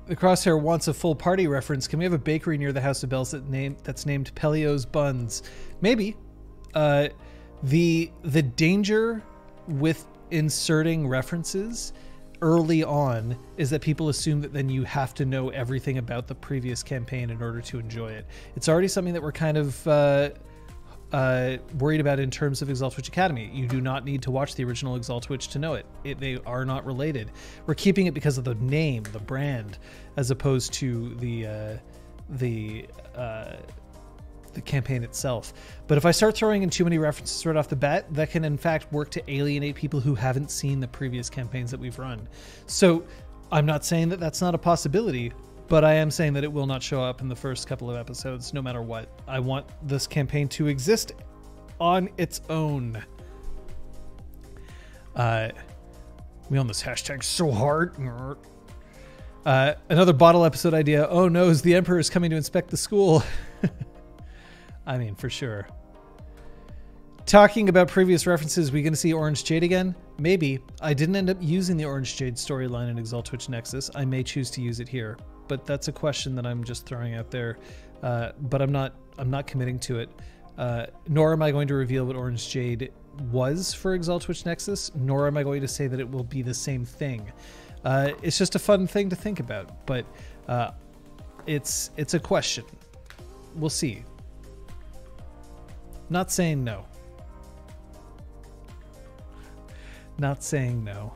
The Crosshair wants a full party reference. Can we have a bakery near the House of Bells that's named Pelio's Buns? Maybe. The danger with inserting references early on is that people assume that then you have to know everything about the previous campaign in order to enjoy it. It's already something that we're kind of worried about in terms of ExalTwitch Academy. You do not need to watch the original ExalTwitch to know it. They are not related. We're keeping it because of the name, the brand, as opposed to the campaign itself. But if I start throwing in too many references right off the bat, that can in fact work to alienate people who haven't seen the previous campaigns that we've run. So I'm not saying that that's not a possibility, but I am saying that it will not show up in the first couple of episodes, no matter what. I want this campaign to exist on its own. We on this hashtag so hard. Another bottle episode idea. Oh no, the Emperor is coming to inspect the school. I mean, for sure. Talking about previous references, we going to see Orange Jade again? Maybe. I didn't end up using the Orange Jade storyline in ExalTwitch Nexus. I may choose to use it here, but that's a question that I'm just throwing out there. But I'm not committing to it. Nor am I going to reveal what Orange Jade was for ExalTwitch Nexus, nor am I going to say that it will be the same thing. It's just a fun thing to think about, but it's a question. We'll see. Not saying no. Not saying no.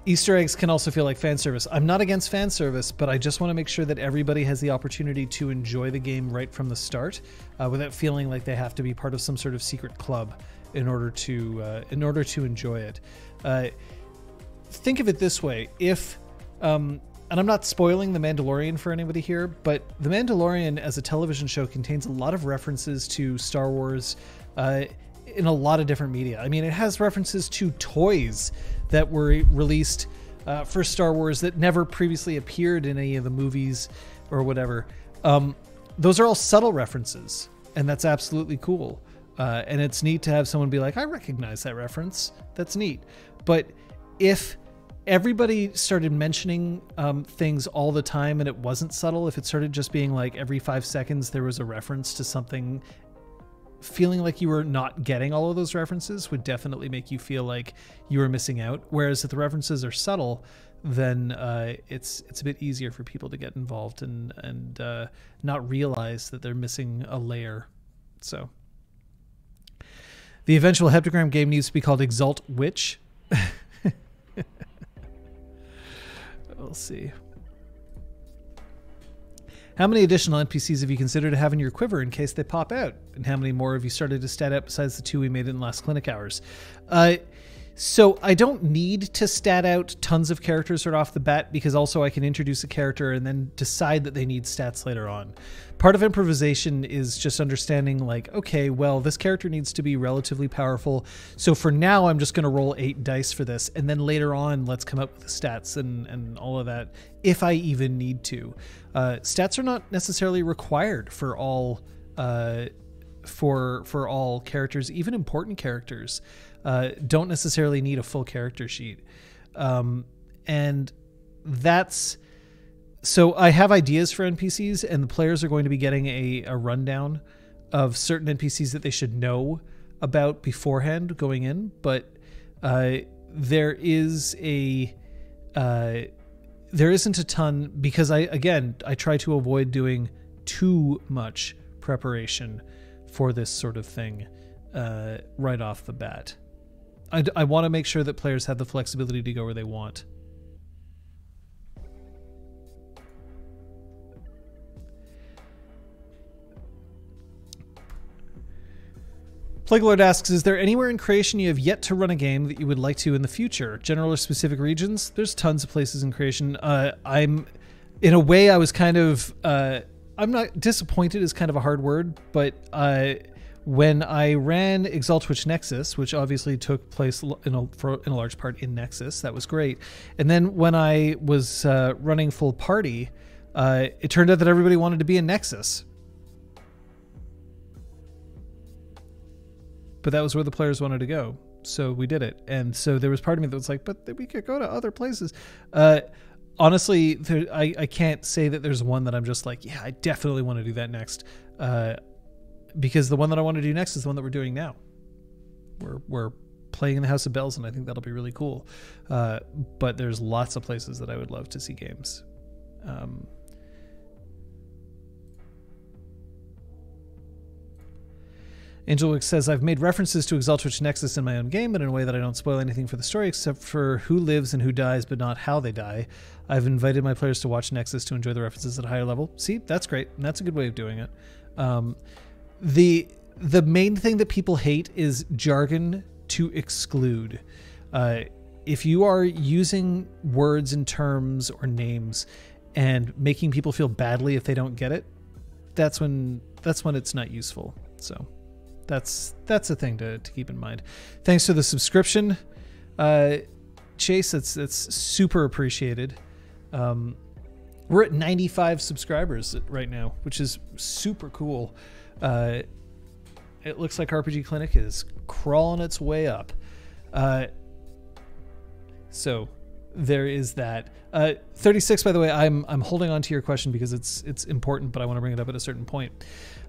Easter eggs can also feel like fan service. I'm not against fan service, but I just want to make sure that everybody has the opportunity to enjoy the game right from the start, without feeling like they have to be part of some sort of secret club in order to enjoy it. Think of it this way: if and I'm not spoiling The Mandalorian for anybody here, but The Mandalorian as a television show contains a lot of references to Star Wars in a lot of different media. I mean, it has references to toys that were released for Star Wars that never previously appeared in any of the movies or whatever. Those are all subtle references, and that's absolutely cool. And it's neat to have someone be like, I recognize that reference. That's neat. But if everybody started mentioning things all the time and it wasn't subtle, if it started just being like every 5 seconds there was a reference to something, feeling like you were not getting all of those references would definitely make you feel like you were missing out. Whereas if the references are subtle, then it's a bit easier for people to get involved and not realize that they're missing a layer. So the eventual heptagram game needs to be called ExalTwitch. We'll see. How many additional NPCs have you considered to have in your quiver in case they pop out? And how many more have you started to stat out besides the 2 we made in the last clinic hours? So I don't need to stat out tons of characters right off the bat, because also I can introduce a character and then decide that they need stats later on. Part of improvisation is just understanding like, okay, well, this character needs to be relatively powerful. So for now, I'm just going to roll 8 dice for this. And then later on, let's come up with the stats and all of that, if I even need to. Stats are not necessarily required for all for all characters. Even important characters don't necessarily need a full character sheet. And that's... So I have ideas for NPCs, and the players are going to be getting a rundown of certain NPCs that they should know about beforehand going in. But there isn't a ton, because I try to avoid doing too much preparation for this sort of thing right off the bat. I want to make sure that players have the flexibility to go where they want. Plague Lord asks, is there anywhere in creation you have yet to run a game that you would like to in the future? General or specific regions? There's tons of places in creation. In a way, I was kind of, I'm not disappointed is kind of a hard word, but when I ran ExalTwitch Nexus, which obviously took place in a large part in Nexus, that was great. And then when I was running full party, it turned out that everybody wanted to be in Nexus. But that was where the players wanted to go. So we did it. And so there was part of me that was like, but we could go to other places. Honestly, I can't say that there's one that I'm just like, yeah, I definitely want to do that next. Because the one that I want to do next is the one that we're doing now. We're playing in the House of Bells, and I think that'll be really cool. But there's lots of places that I would love to see games. Angelwick says, I've made references to ExalTwitch Nexus in my own game, but in a way that I don't spoil anything for the story except for who lives and who dies, but not how they die. I've invited my players to watch Nexus to enjoy the references at a higher level. See, that's great. And that's a good way of doing it. The main thing that people hate is jargon to exclude. If you are using words and terms or names and making people feel badly if they don't get it, that's when it's not useful. So that's a thing to keep in mind. Thanks for the subscription, Chase. It's super appreciated. We're at 95 subscribers right now, which is super cool. It looks like RPGClinic is crawling its way up. So there is that. 36, by the way, I'm holding on to your question because it's important, but I want to bring it up at a certain point.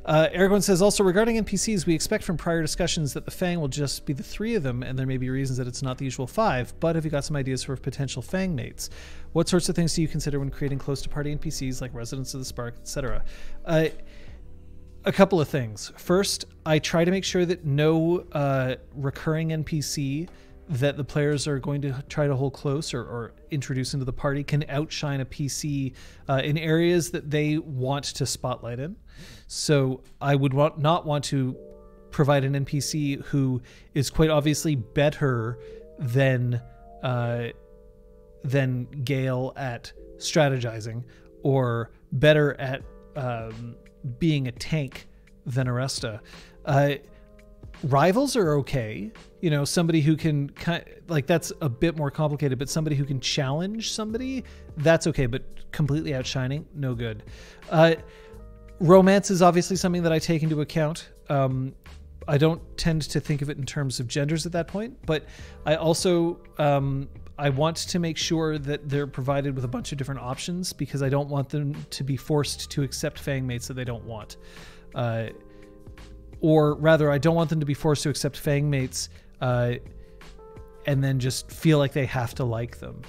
Aragorn says, also regarding NPCs, we expect from prior discussions that the Fang will just be the 3 of them, and there may be reasons that it's not the usual 5, but have you got some ideas for potential Fang mates? What sorts of things do you consider when creating close to party NPCs like Residents of the Spark, etc.? A couple of things. First, I try to make sure that no recurring NPC that the players are going to try to hold close or introduce into the party can outshine a PC in areas that they want to spotlight in. So I would not want to provide an NPC who is quite obviously better than Gale at strategizing, or better at being a tank than Aresta. Rivals are okay. You know, somebody who can that's a bit more complicated, but somebody who can challenge somebody, that's okay, but completely outshining, no good. Romance is obviously something that I take into account. I don't tend to think of it in terms of genders at that point, but I also I want to make sure that they're provided with a bunch of different options, because I don't want them to be forced to accept Fang mates that they don't want. Or rather, I don't want them to be forced to accept Fang mates and then just feel like they have to like them.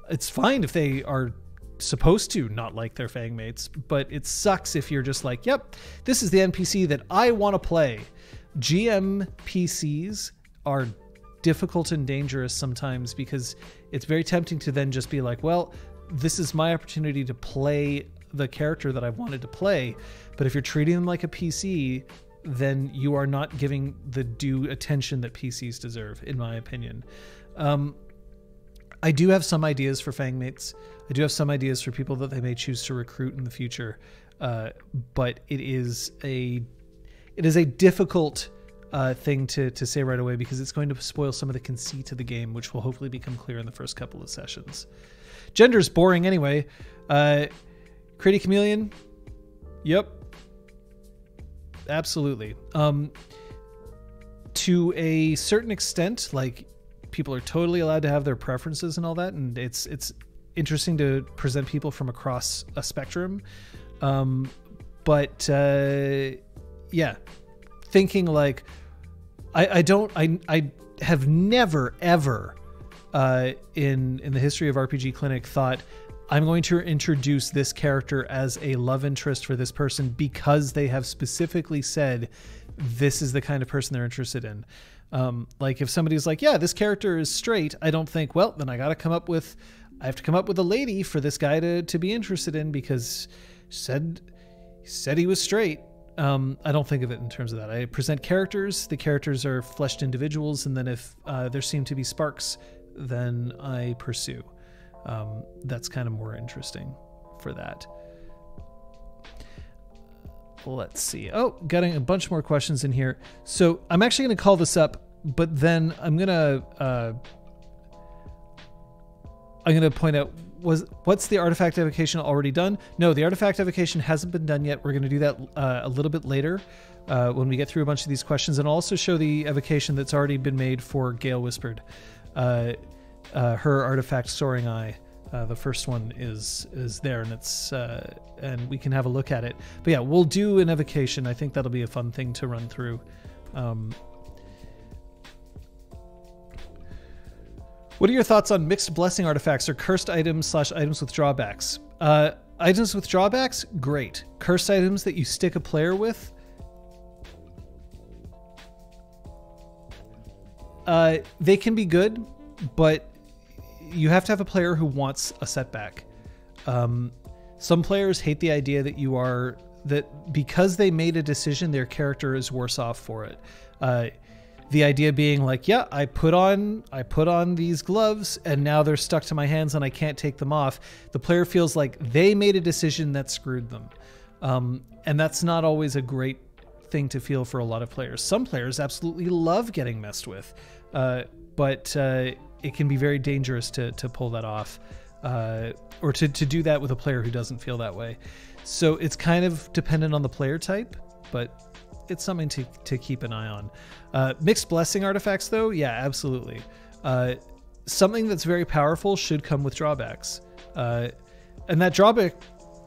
It's fine if they are supposed to not like their Fang mates, but it sucks if you're just like, yep, this is the NPC that I want to play. GM PCs are difficult and dangerous sometimes, because it's very tempting to then just be like, well, this is my opportunity to play the character that I've wanted to play. But if you're treating them like a PC, then you are not giving the due attention that PCs deserve, in my opinion. I do have some ideas for fangmates. I do have some ideas for people that they may choose to recruit in the future. But it is a difficult thing to say right away, because it's going to spoil some of the conceit of the game, which will hopefully become clear in the first couple of sessions. Gender's boring anyway. Creative Chameleon. Yep. Absolutely. To a certain extent, like, people are totally allowed to have their preferences and all that, and it's interesting to present people from across a spectrum. Yeah, thinking like, I have never ever in the history of RPGClinic thought I'm going to introduce this character as a love interest for this person because they have specifically said this is the kind of person they're interested in. Like if somebody's like, yeah, this character is straight, I don't think, well, then I have to come up with a lady for this guy to be interested in because said he was straight. I don't think of it in terms of that. I present characters. The characters are fleshed individuals, and then if there seem to be sparks, then I pursue. That's kind of more interesting for that. Let's see. Oh, getting a bunch more questions in here. So I'm actually going to call this up, but then I'm going to point out, what's the artifact evocation already done? No, the artifact evocation hasn't been done yet. We're going to do that a little bit later when we get through a bunch of these questions, and I'll also show the evocation that's already been made for Gale Whispered. Her artifact Soaring Eye. The first one is there, and it's and we can have a look at it. But yeah, we'll do an evocation. I think that'll be a fun thing to run through. What are your thoughts on mixed blessing artifacts or cursed items / items with drawbacks? Items with drawbacks, great. Cursed items that you stick a player with, they can be good, but you have to have a player who wants a setback. Some players hate the idea that because they made a decision, their character is worse off for it. The idea being like, yeah, I put on these gloves and now they're stuck to my hands and I can't take them off. The player feels like they made a decision that screwed them. And that's not always a great thing to feel for a lot of players. Some players absolutely love getting messed with, but it can be very dangerous to pull that off, or to do that with a player who doesn't feel that way. So it's kind of dependent on the player type, but it's something to keep an eye on. Mixed blessing artifacts, though, yeah, absolutely. Something that's very powerful should come with drawbacks. And that drawback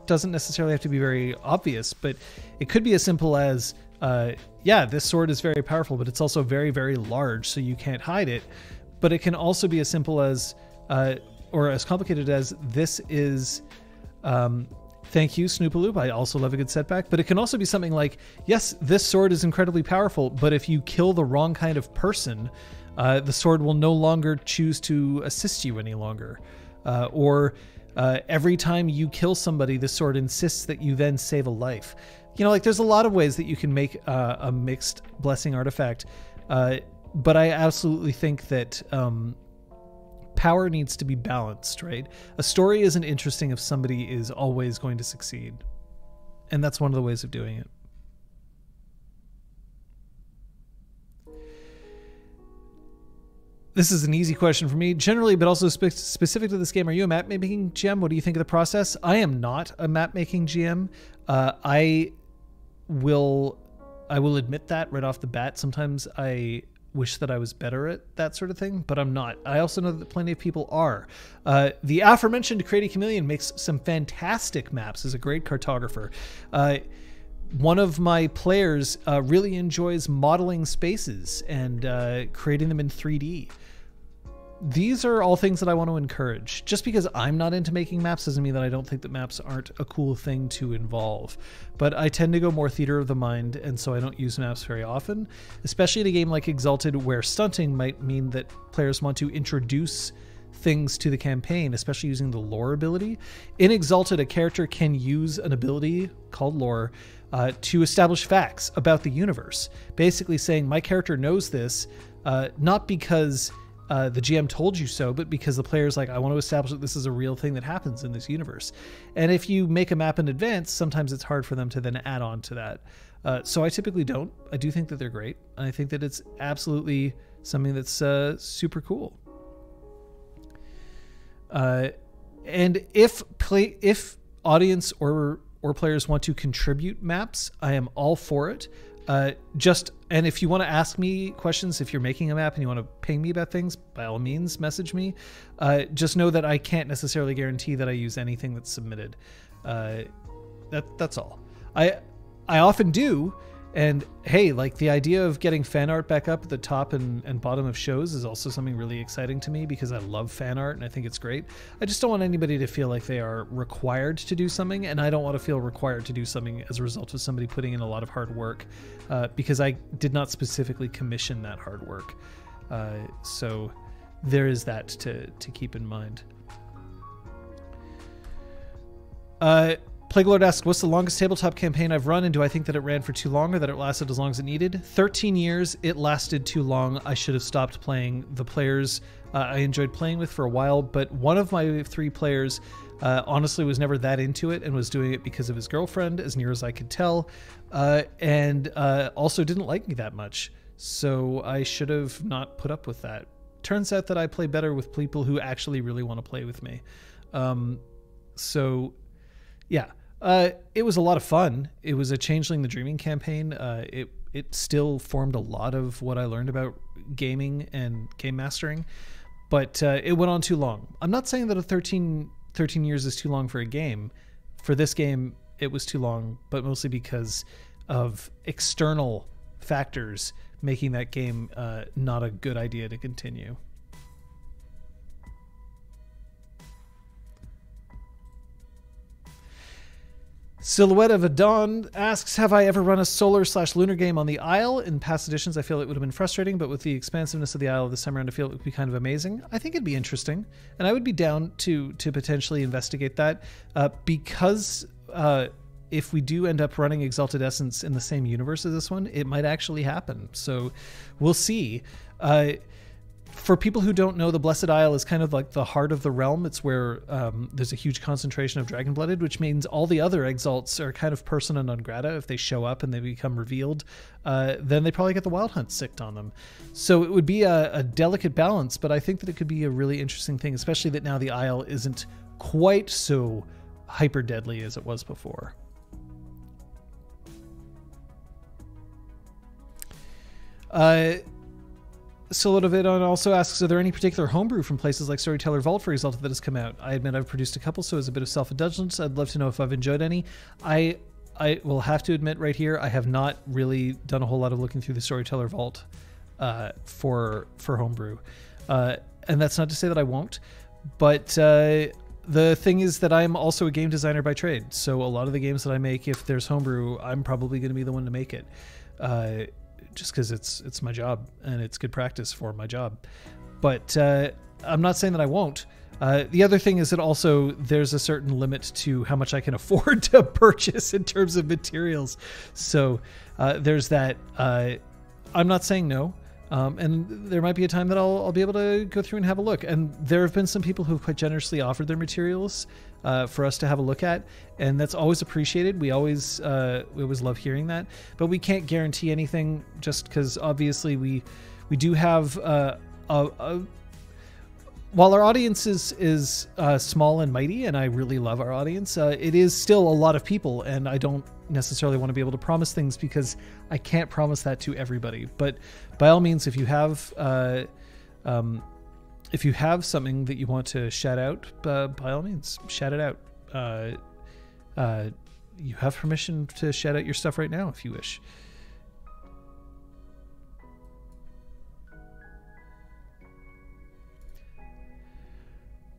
doesn't necessarily have to be very obvious, but it could be as simple as, yeah, this sword is very powerful, but it's also very, very large, so you can't hide it. But it can also be as simple as, or as complicated as, this is... thank you, Snoopaloop. I also love a good setback. But it can also be something like, yes, this sword is incredibly powerful, but if you kill the wrong kind of person, the sword will no longer choose to assist you any longer. Or every time you kill somebody, the sword insists that you then save a life. You know, like there's a lot of ways that you can make a mixed blessing artifact. But I absolutely think that power needs to be balanced, right? A story isn't interesting if somebody is always going to succeed. And that's one of the ways of doing it. This is an easy question for me, generally, but also specific to this game. Are you a map-making GM? What do you think of the process? I am not a map-making GM. I will admit that right off the bat. Sometimes I wish that I was better at that sort of thing, but I'm not. I also know that plenty of people are. The aforementioned Creative Chameleon makes some fantastic maps, is a great cartographer. One of my players really enjoys modeling spaces and creating them in 3D. These are all things that I want to encourage. Just because I'm not into making maps doesn't mean that I don't think that maps aren't a cool thing to involve. But I tend to go more theater of the mind, and so I don't use maps very often, especially in a game like Exalted, where stunting might mean that players want to introduce things to the campaign, especially using the lore ability. In Exalted, a character can use an ability called lore to establish facts about the universe, basically saying my character knows this, not because the GM told you so, but because the player's like, I want to establish that this is a real thing that happens in this universe. And if you make a map in advance, sometimes it's hard for them to then add on to that. So I typically don't. I do think that they're great. And I think that it's absolutely something that's super cool. And if audience or players want to contribute maps, I am all for it. And if you want to ask me questions, if you're making a map and you want to ping me about things, by all means, message me. Just know that I can't necessarily guarantee that I use anything that's submitted. That's all. I often do. And hey, like the idea of getting fan art back up at the top and bottom of shows is also something really exciting to me because I love fan art and I think it's great. I just don't want anybody to feel like they are required to do something, and I don't want to feel required to do something as a result of somebody putting in a lot of hard work, because I did not specifically commission that hard work. So there is that to keep in mind. Plague Lord asks, what's the longest tabletop campaign I've run, and do I think that it ran for too long or that it lasted as long as it needed? 13 years. It lasted too long. I should have stopped playing. The players I enjoyed playing with for a while, but one of my 3 players honestly was never that into it and was doing it because of his girlfriend, as near as I could tell, and also didn't like me that much. So I should have not put up with that. Turns out that I play better with people who actually really want to play with me. So yeah. It was a lot of fun. It was a Changeling the Dreaming campaign. It still formed a lot of what I learned about gaming and game mastering, but it went on too long. I'm not saying that 13 years is too long for a game. For this game, it was too long, but mostly because of external factors making that game not a good idea to continue. Silhouette of a Dawn asks, have I ever run a solar/lunar game on the Isle? In past editions, I feel it would have been frustrating, but with the expansiveness of the Isle this time around, I feel it would be kind of amazing. I think it'd be interesting, and I would be down to potentially investigate that, because if we do end up running Exalted Essence in the same universe as this one, it might actually happen. So we'll see. For people who don't know, the Blessed Isle is kind of like the heart of the realm. It's where there's a huge concentration of Dragon-Blooded, which means all the other Exalts are kind of persona non grata. If they show up and they become revealed, then they probably get the Wild Hunt sicked on them. So it would be a delicate balance, but I think that it could be a really interesting thing, especially that now the Isle isn't quite so hyper deadly as it was before. Solodovidon also asks, are there any particular homebrew from places like Storyteller Vault for Exalted that has come out? I admit I've produced a couple, so as a bit of self-indulgence, I'd love to know if I've enjoyed any. I will have to admit right here, I have not really done a whole lot of looking through the Storyteller Vault for homebrew. And that's not to say that I won't, but the thing is that I'm also a game designer by trade, so a lot of the games that I make, if there's homebrew, I'm probably going to be the one to make it. Just because it's my job and it's good practice for my job. But I'm not saying that I won't. The other thing is that also there's a certain limit to how much I can afford to purchase in terms of materials. So there's that. I'm not saying no. And there might be a time that I'll be able to go through and have a look. And there have been some people who've quite generously offered their materials for us to have a look at, and that's always appreciated. We always love hearing that, but we can't guarantee anything just because obviously we do have while our audience is small and mighty, and I really love our audience, it is still a lot of people, and I don't necessarily want to be able to promise things because I can't promise that to everybody. But by all means, if you have something that you want to shout out, by all means, shout it out. You have permission to shout out your stuff right now if you wish.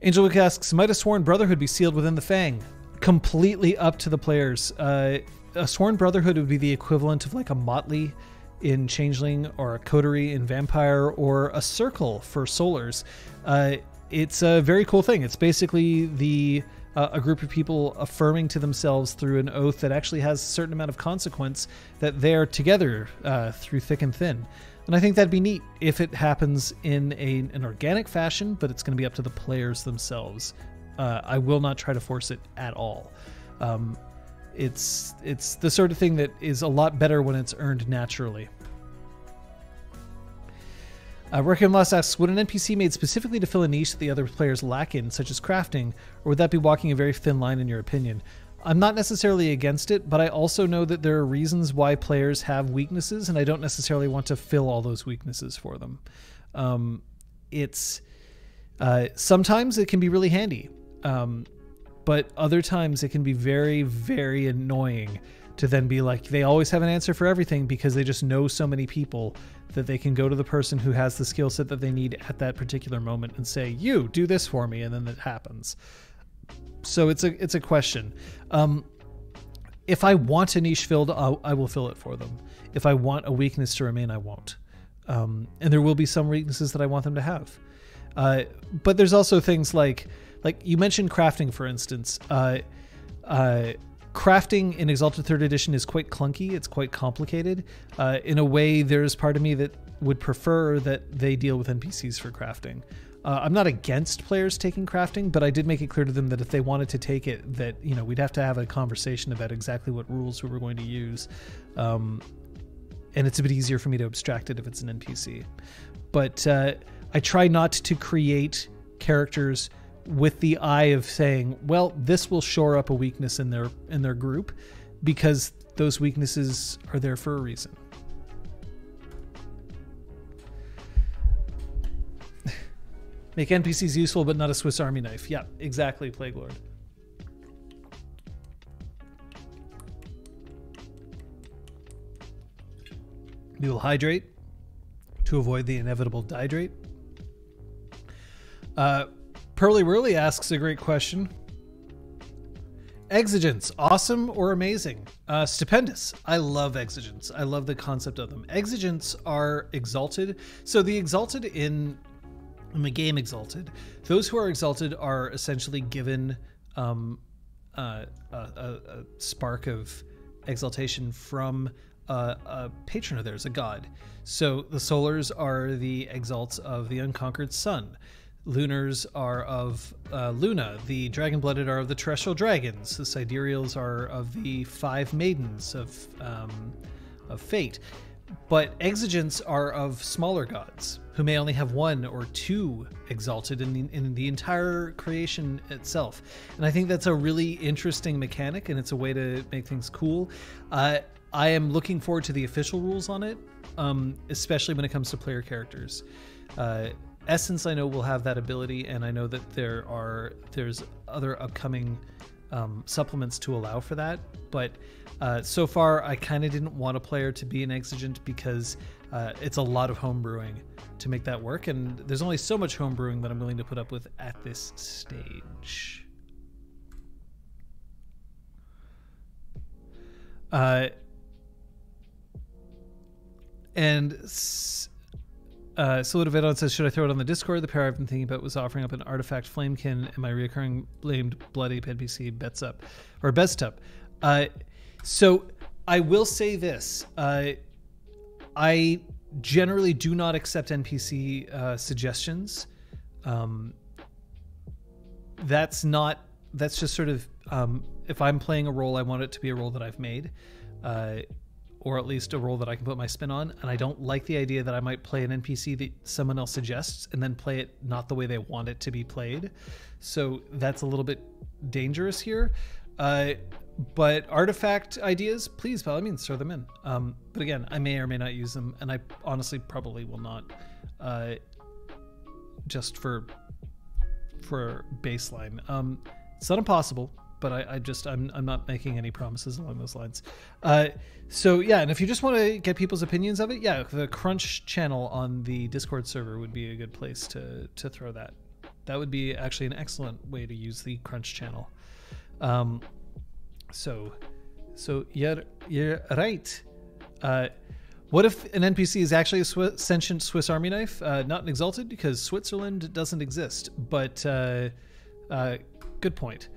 Angelwick asks, might a sworn brotherhood be sealed within the Fang? Completely up to the players. A sworn brotherhood would be the equivalent of like a motley in Changeling or a coterie in Vampire or a circle for Solars. it's a very cool thing. It's basically a group of people affirming to themselves through an oath that actually has a certain amount of consequence that they're together through thick and thin. And I think that'd be neat if it happens in an organic fashion, but it's going to be up to the players themselves. I will not try to force it at all. It's the sort of thing that is a lot better when it's earned naturally. Working Lost asks, would an NPC made specifically to fill a niche that the other players lack in, such as crafting, or would that be walking a very thin line in your opinion? I'm not necessarily against it, but I also know that there are reasons why players have weaknesses, and I don't necessarily want to fill all those weaknesses for them. Sometimes it can be really handy, but other times it can be very, very annoying to then be like, they always have an answer for everything because they just know so many people that they can go to the person who has the skill set that they need at that particular moment and say, you do this for me. And then it happens. So it's a question. If I want a niche filled, I will fill it for them. If I want a weakness to remain, I won't. And there will be some weaknesses that I want them to have. But there's also things like you mentioned crafting, for instance. Crafting in Exalted 3rd Edition is quite clunky. It's quite complicated. In a way, there's part of me that would prefer that they deal with NPCs for crafting. I'm not against players taking crafting, but I did make it clear to them that if they wanted to take it, that we'd have to have a conversation about exactly what rules we were going to use. And it's a bit easier for me to abstract it if it's an NPC. But I try not to create characters with the eye of saying, well, this will shore up a weakness in their group, because those weaknesses are there for a reason. Make NPCs useful, but not a Swiss Army knife. Yeah, exactly, Plague Lord. We will hydrate to avoid the inevitable dihydrate. Pearly Whirly asks a great question. Exigents, awesome or amazing? Stupendous. I love exigents. I love the concept of them. Exigents are exalted. So the exalted in the game Exalted, those who are exalted are essentially given a spark of exaltation from a patron of theirs, a god. So the Solars are the exalts of the unconquered sun. Lunars are of Luna. The Dragon-Blooded are of the terrestrial dragons. The Sidereals are of the 5 maidens of fate. But exigents are of smaller gods who may only have 1 or 2 exalted in the entire creation itself. And I think that's a really interesting mechanic, and it's a way to make things cool. I am looking forward to the official rules on it, especially when it comes to player characters. Essence, I know, will have that ability, and I know that there's other upcoming supplements to allow for that. But so far, I kind of didn't want a player to be an exigent because it's a lot of homebrewing to make that work, and there's only so much homebrewing that I'm willing to put up with at this stage. Salute of Edon says, should I throw it on the Discord? The pair I've been thinking about was offering up an artifact flamekin and my reoccurring blamed blood ape NPC bets up, or best up. So I will say this. I generally do not accept NPC suggestions. That's just sort of, if I'm playing a role, I want it to be a role that I've made. Or at least a role that I can put my spin on. And I don't like the idea that I might play an NPC that someone else suggests and then play it not the way they want it to be played. So that's a little bit dangerous here. But artifact ideas, please, by all means, throw them in. But again, I may or may not use them, and I honestly probably will not. Just for baseline. It's not impossible, but I'm not making any promises along those lines. So yeah, and if you just want to get people's opinions of it, yeah, the Crunch channel on the Discord server would be a good place to throw that. That would be actually an excellent way to use the Crunch channel. So yeah, you're right. What if an NPC is actually a sentient Swiss Army knife? Not an Exalted, because Switzerland doesn't exist, but good point.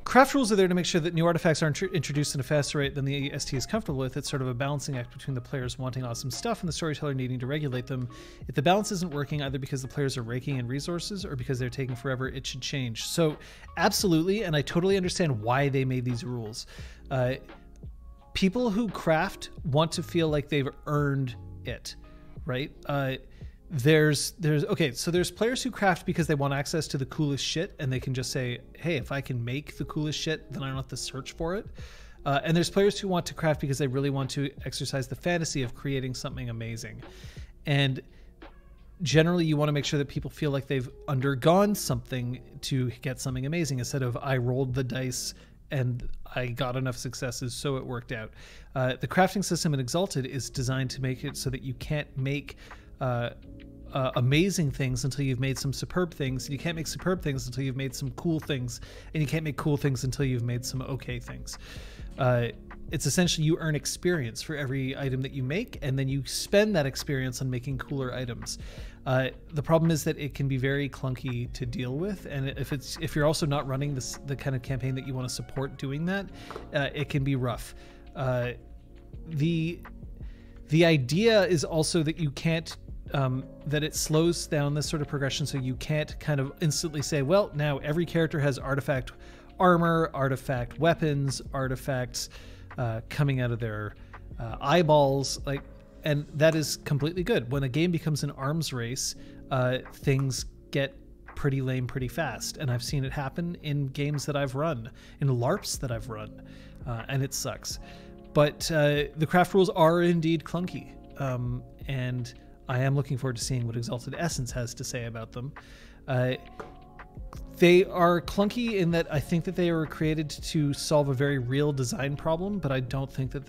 Craft rules are there to make sure that new artifacts aren't introduced in a faster rate than the ST is comfortable with. It's sort of a balancing act between the players wanting awesome stuff and the storyteller needing to regulate them. If the balance isn't working, either because the players are raking in resources or because they're taking forever, it should change. So absolutely, and I totally understand why they made these rules. People who craft want to feel like they've earned it, right? There's players who craft because they want access to the coolest shit, and they can just say, hey, if I can make the coolest shit, then I don't have to search for it. And there's players who want to craft because they really want to exercise the fantasy of creating something amazing. And generally you want to make sure that people feel like they've undergone something to get something amazing, instead of I rolled the dice and I got enough successes, so it worked out. The crafting system in Exalted is designed to make it so that you can't make amazing things until you've made some superb things, and you can't make superb things until you've made some cool things, and you can't make cool things until you've made some okay things. It's essentially you earn experience for every item that you make, and then you spend that experience on making cooler items. The problem is that it can be very clunky to deal with, and if you're also not running the kind of campaign that you want to support doing that, it can be rough. The idea is also that you can't that it slows down this sort of progression, so you can't kind of instantly say, well, now every character has artifact armor, artifact weapons, artifacts coming out of their eyeballs, and that is completely good. When a game becomes an arms race, things get pretty lame pretty fast, and I've seen it happen in games that I've run, in LARPs that I've run, and it sucks. But the craft rules are indeed clunky, and I am looking forward to seeing what Exalted Essence has to say about them. They are clunky in that I think that they were created to solve a very real design problem, but I don't think that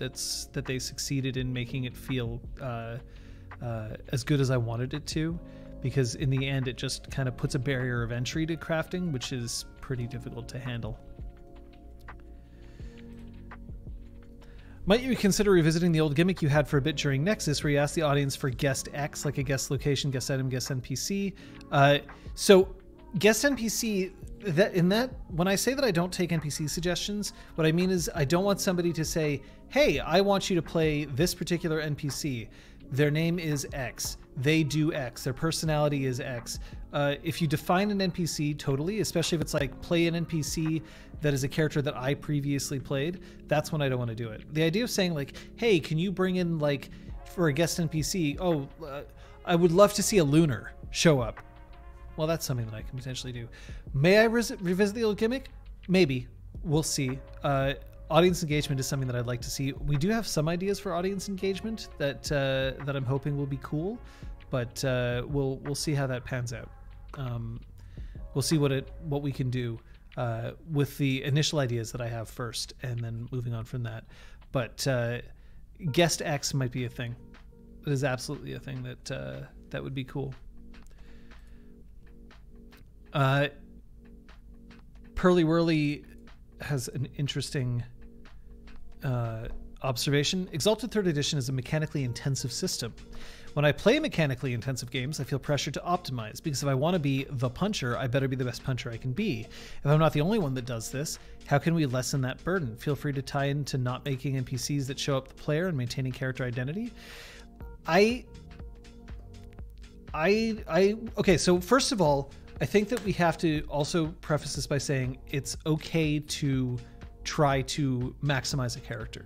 they succeeded in making it feel as good as I wanted it to, because in the end it just kind of puts a barrier of entry to crafting, which is pretty difficult to handle. Might you consider revisiting the old gimmick you had for a bit during Nexus, where you asked the audience for guest X, like a guest location, guest item, guest NPC? So guest NPC, when I say that I don't take NPC suggestions, what I mean is I don't want somebody to say, hey, I want you to play this particular NPC. Their name is X. They do X. Their personality is X. If you define an NPC totally, especially if it's like play an NPC that is a character that I previously played, that's when I don't want to do it. The idea of saying like, hey, can you bring in like for a guest NPC, I would love to see a lunar show up. Well, that's something that I can potentially do. May I revisit the old gimmick? Maybe. We'll see. Audience engagement is something that I'd like to see. We do have some ideas for audience engagement that I'm hoping will be cool, but we'll see how that pans out. We'll see what we can do with the initial ideas that I have first, and then moving on from that. But guest X might be a thing. It is absolutely a thing that would be cool. Pearly Whirly has an interesting observation. Exalted 3rd Edition is a mechanically intensive system. When I play mechanically intensive games, I feel pressure to optimize, because if I want to be the puncher, I better be the best puncher I can be. If I'm not the only one that does this, how can we lessen that burden? Feel free to tie into not making NPCs that show up the player and maintaining character identity. Okay, so first of all, I think that we have to also preface this by saying it's okay to try to maximize a character.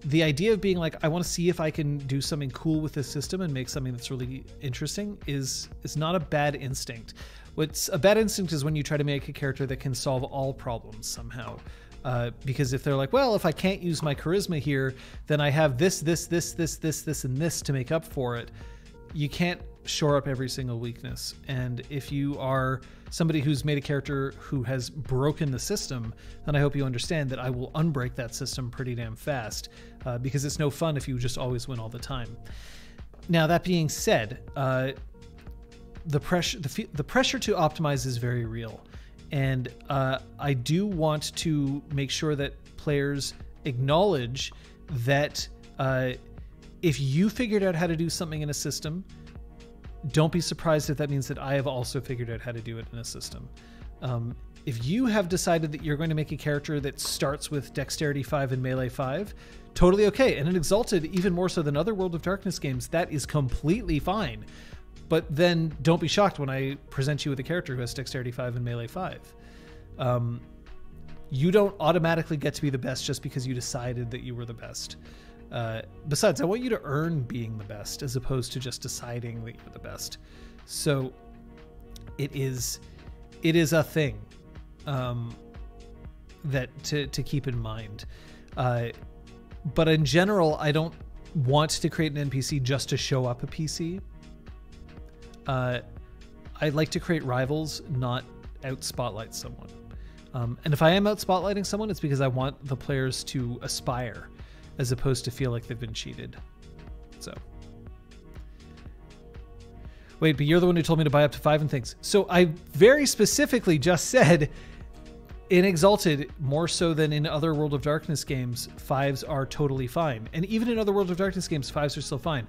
The idea of being like, I want to see if I can do something cool with this system and make something that's really interesting is not a bad instinct. What's a bad instinct is when you try to make a character that can solve all problems somehow. Because if they're like, well, if I can't use my charisma here, then I have this, and this to make up for it. You can't shore up every single weakness. And if you are somebody who's made a character who has broken the system, then I hope you understand that I will unbreak that system pretty damn fast, because it's no fun if you just always win all the time. Now, that being said, the pressure to optimize is very real. And I do want to make sure that players acknowledge that if you figured out how to do something in a system, don't be surprised if that means that I have also figured out how to do it in a system. If you have decided that you're going to make a character that starts with Dexterity 5 and Melee 5, totally okay. And in Exalted, even more so than other World of Darkness games, that is completely fine. But then don't be shocked when I present you with a character who has Dexterity 5 and Melee 5. You don't automatically get to be the best just because you decided that you were the best. Besides, I want you to earn being the best as opposed to just deciding that you're the best. So it is a thing that to keep in mind. But in general, I don't want to create an NPC just to show up a PC. I like to create rivals, not out spotlight someone. And if I am out spotlighting someone, it's because I want the players to aspire as opposed to feel like they've been cheated. So. Wait, but you're the one who told me to buy up to 5 and things. So I very specifically just said in Exalted, more so than in other World of Darkness games, 5s are totally fine. And even in other World of Darkness games, 5s are still fine.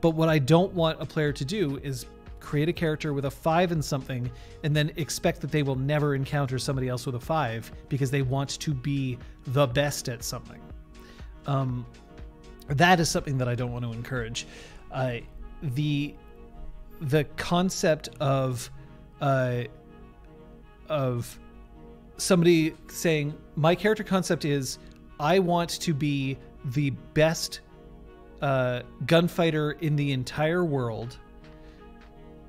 But what I don't want a player to do is create a character with a 5 in something and then expect that they will never encounter somebody else with a 5 because they want to be the best at something. That is something that I don't want to encourage. The concept of somebody saying, my character concept is I want to be the best gunfighter in the entire world.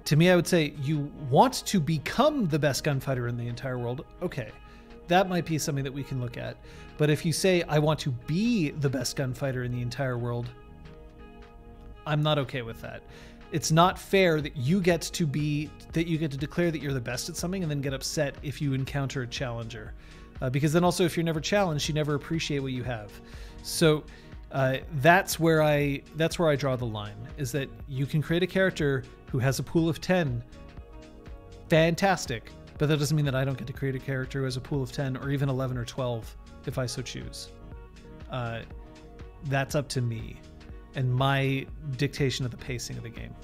To me, I would say you want to become the best gunfighter in the entire world. Okay, that might be something that we can look at. But if you say, I want to be the best gunfighter in the entire world, I'm not okay with that. It's not fair that you get to declare that you're the best at something and then get upset if you encounter a challenger. Because then also if you're never challenged, you never appreciate what you have. So that's where I draw the line, is that you can create a character who has a pool of 10. Fantastic. But that doesn't mean that I don't get to create a character who has a pool of 10 or even 11 or 12 if I so choose. That's up to me and my dictation of the pacing of the game.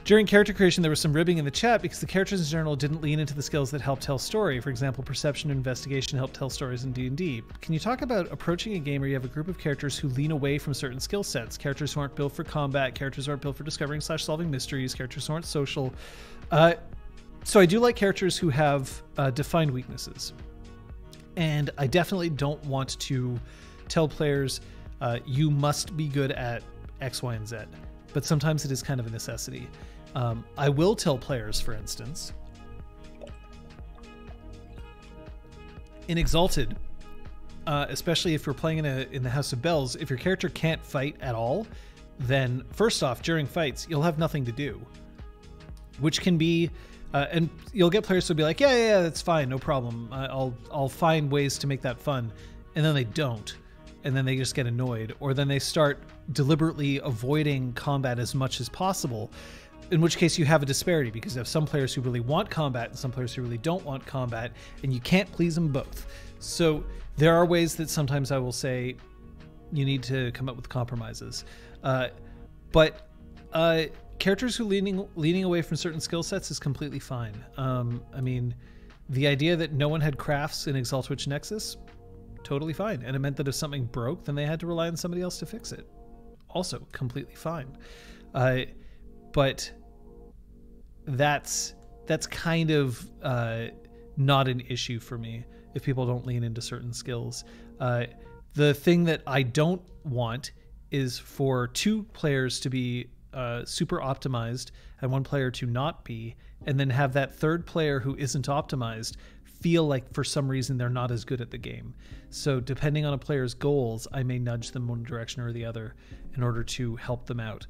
During character creation, there was some ribbing in the chat because the characters in general didn't lean into the skills that help tell story. For example, perception and investigation help tell stories in D&D. Can you talk about approaching a game where you have a group of characters who lean away from certain skill sets? Characters who aren't built for combat, characters who aren't built for discovering/solving mysteries, characters who aren't social. So I do like characters who have defined weaknesses. And I definitely don't want to tell players, you must be good at X, Y, and Z. But sometimes it is kind of a necessity. I will tell players, for instance, in Exalted, especially if you're playing in the House of Bells, if your character can't fight at all, then first off, during fights, you'll have nothing to do, which can be, and you'll get players who'll be like, yeah, that's fine, no problem. I'll find ways to make that fun. And then they don't. And then they just get annoyed, or then they start deliberately avoiding combat as much as possible, in which case you have a disparity because you have some players who really want combat and some players who really don't want combat, and you can't please them both. So there are ways that sometimes I will say you need to come up with compromises. But characters who leaning away from certain skill sets is completely fine. I mean, the idea that no one had crafts in ExalTwitch Nexus, totally fine. And it meant that if something broke, then they had to rely on somebody else to fix it. Also completely fine. But that's kind of not an issue for me if people don't lean into certain skills. The thing that I don't want is for 2 players to be super optimized and 1 player to not be, and then have that 3rd player who isn't optimized feel like for some reason they're not as good at the game. So depending on a player's goals, I may nudge them one direction or the other in order to help them out.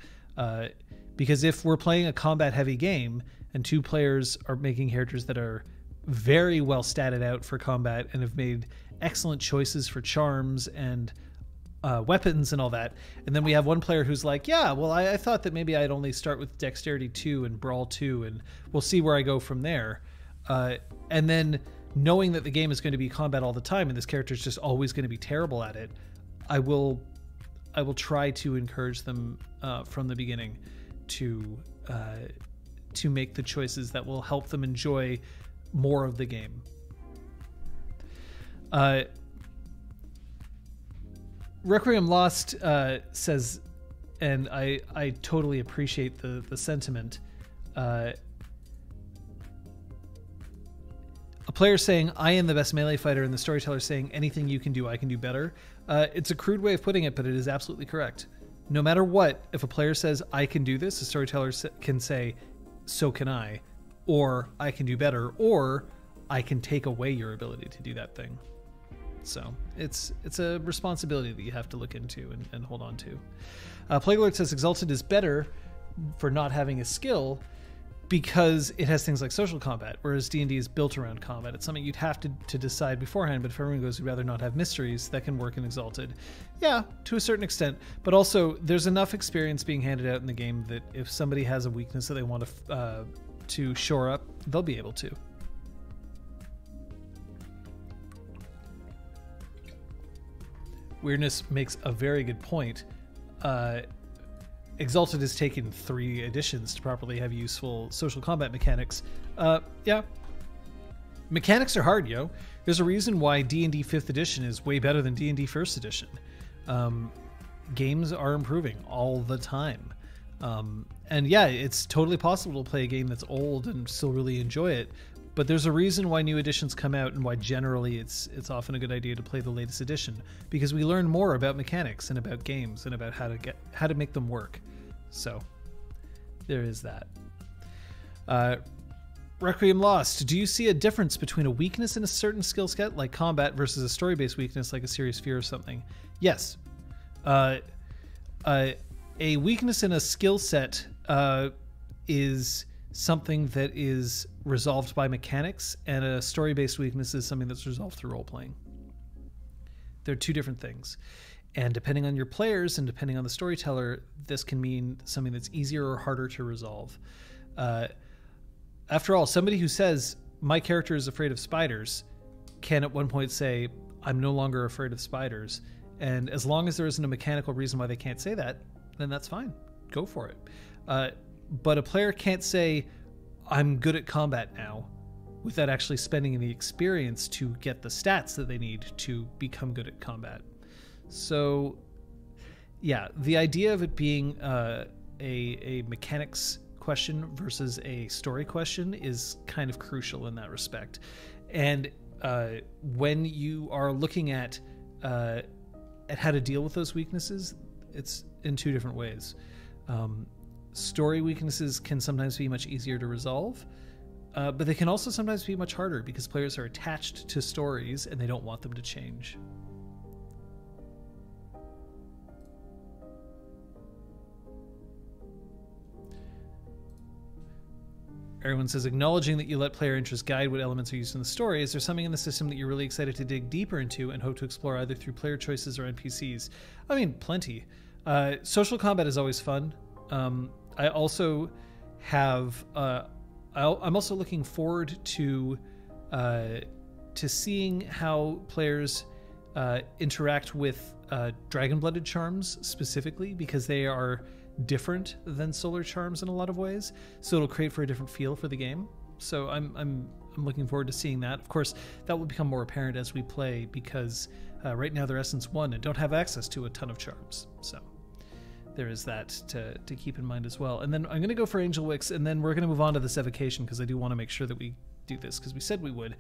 Because if we're playing a combat heavy game and 2 players are making characters that are very well statted out for combat and have made excellent choices for charms and weapons and all that, and then we have 1 player who's like, yeah, well, I thought that maybe I'd only start with Dexterity 2 and Brawl 2 and we'll see where I go from there. And then knowing that the game is going to be combat all the time and this character is just always going to be terrible at it, I will try to encourage them from the beginning to make the choices that will help them enjoy more of the game. Requiem Lost says, and I totally appreciate the sentiment. A player saying, I am the best melee fighter, and the storyteller saying, anything you can do, I can do better. It's a crude way of putting it, but it is absolutely correct. No matter what, if a player says, I can do this, a storyteller can say, so can I, or I can do better, or I can take away your ability to do that thing. So it's a responsibility that you have to look into and hold on to. Plague Alert says Exalted is better for not having a skill because it has things like social combat, whereas D&D is built around combat. It's something you'd have to decide beforehand, but if everyone goes, we'd rather not have mysteries, that can work in Exalted. Yeah, to a certain extent, but also there's enough experience being handed out in the game that if somebody has a weakness that they want to shore up, they'll be able to. Weirdness makes a very good point. Exalted has taken 3 editions to properly have useful social combat mechanics. Yeah. Mechanics are hard, yo. There's a reason why D&D 5th edition is way better than D&D 1st edition. Games are improving all the time. And yeah, it's totally possible to play a game that's old and still really enjoy it. But there's a reason why new editions come out and why generally it's often a good idea to play the latest edition, because we learn more about mechanics and about games and about how to make them work. So there is that. Requiem Lost. Do you see a difference between a weakness in a certain skill set like combat versus a story-based weakness like a serious fear or something? Yes. A weakness in a skill set is something that is resolved by mechanics, and a story-based weakness is something that's resolved through role-playing. They're 2 different things. And depending on your players and depending on the storyteller, this can mean something that's easier or harder to resolve. After all, somebody who says, my character is afraid of spiders, can at one point say, I'm no longer afraid of spiders. And as long as there isn't a mechanical reason why they can't say that, then that's fine. Go for it. But a player can't say, I'm good at combat now, without actually spending the experience to get the stats that they need to become good at combat. So, yeah, the idea of it being a mechanics question versus a story question is kind of crucial in that respect. And when you are looking at how to deal with those weaknesses, it's in 2 different ways. Story weaknesses can sometimes be much easier to resolve, but they can also sometimes be much harder because players are attached to stories and they don't want them to change. Everyone says, acknowledging that you let player interest guide what elements are used in the story, is there something in the system that you're really excited to dig deeper into and hope to explore either through player choices or NPCs? I mean, plenty. Social combat is always fun. I also have, I'm also looking forward to seeing how players interact with Dragon-Blooded charms specifically, because they are different than solar charms in a lot of ways. So it'll create for a different feel for the game. So I'm looking forward to seeing that. Of course, that will become more apparent as we play, because right now they're Essence 1 and don't have access to a ton of charms. So there is that to keep in mind as well. And then I'm going to go for Angel Wicks, and then we're going to move on to this Evocation, because I do want to make sure that we do this, because we said we would.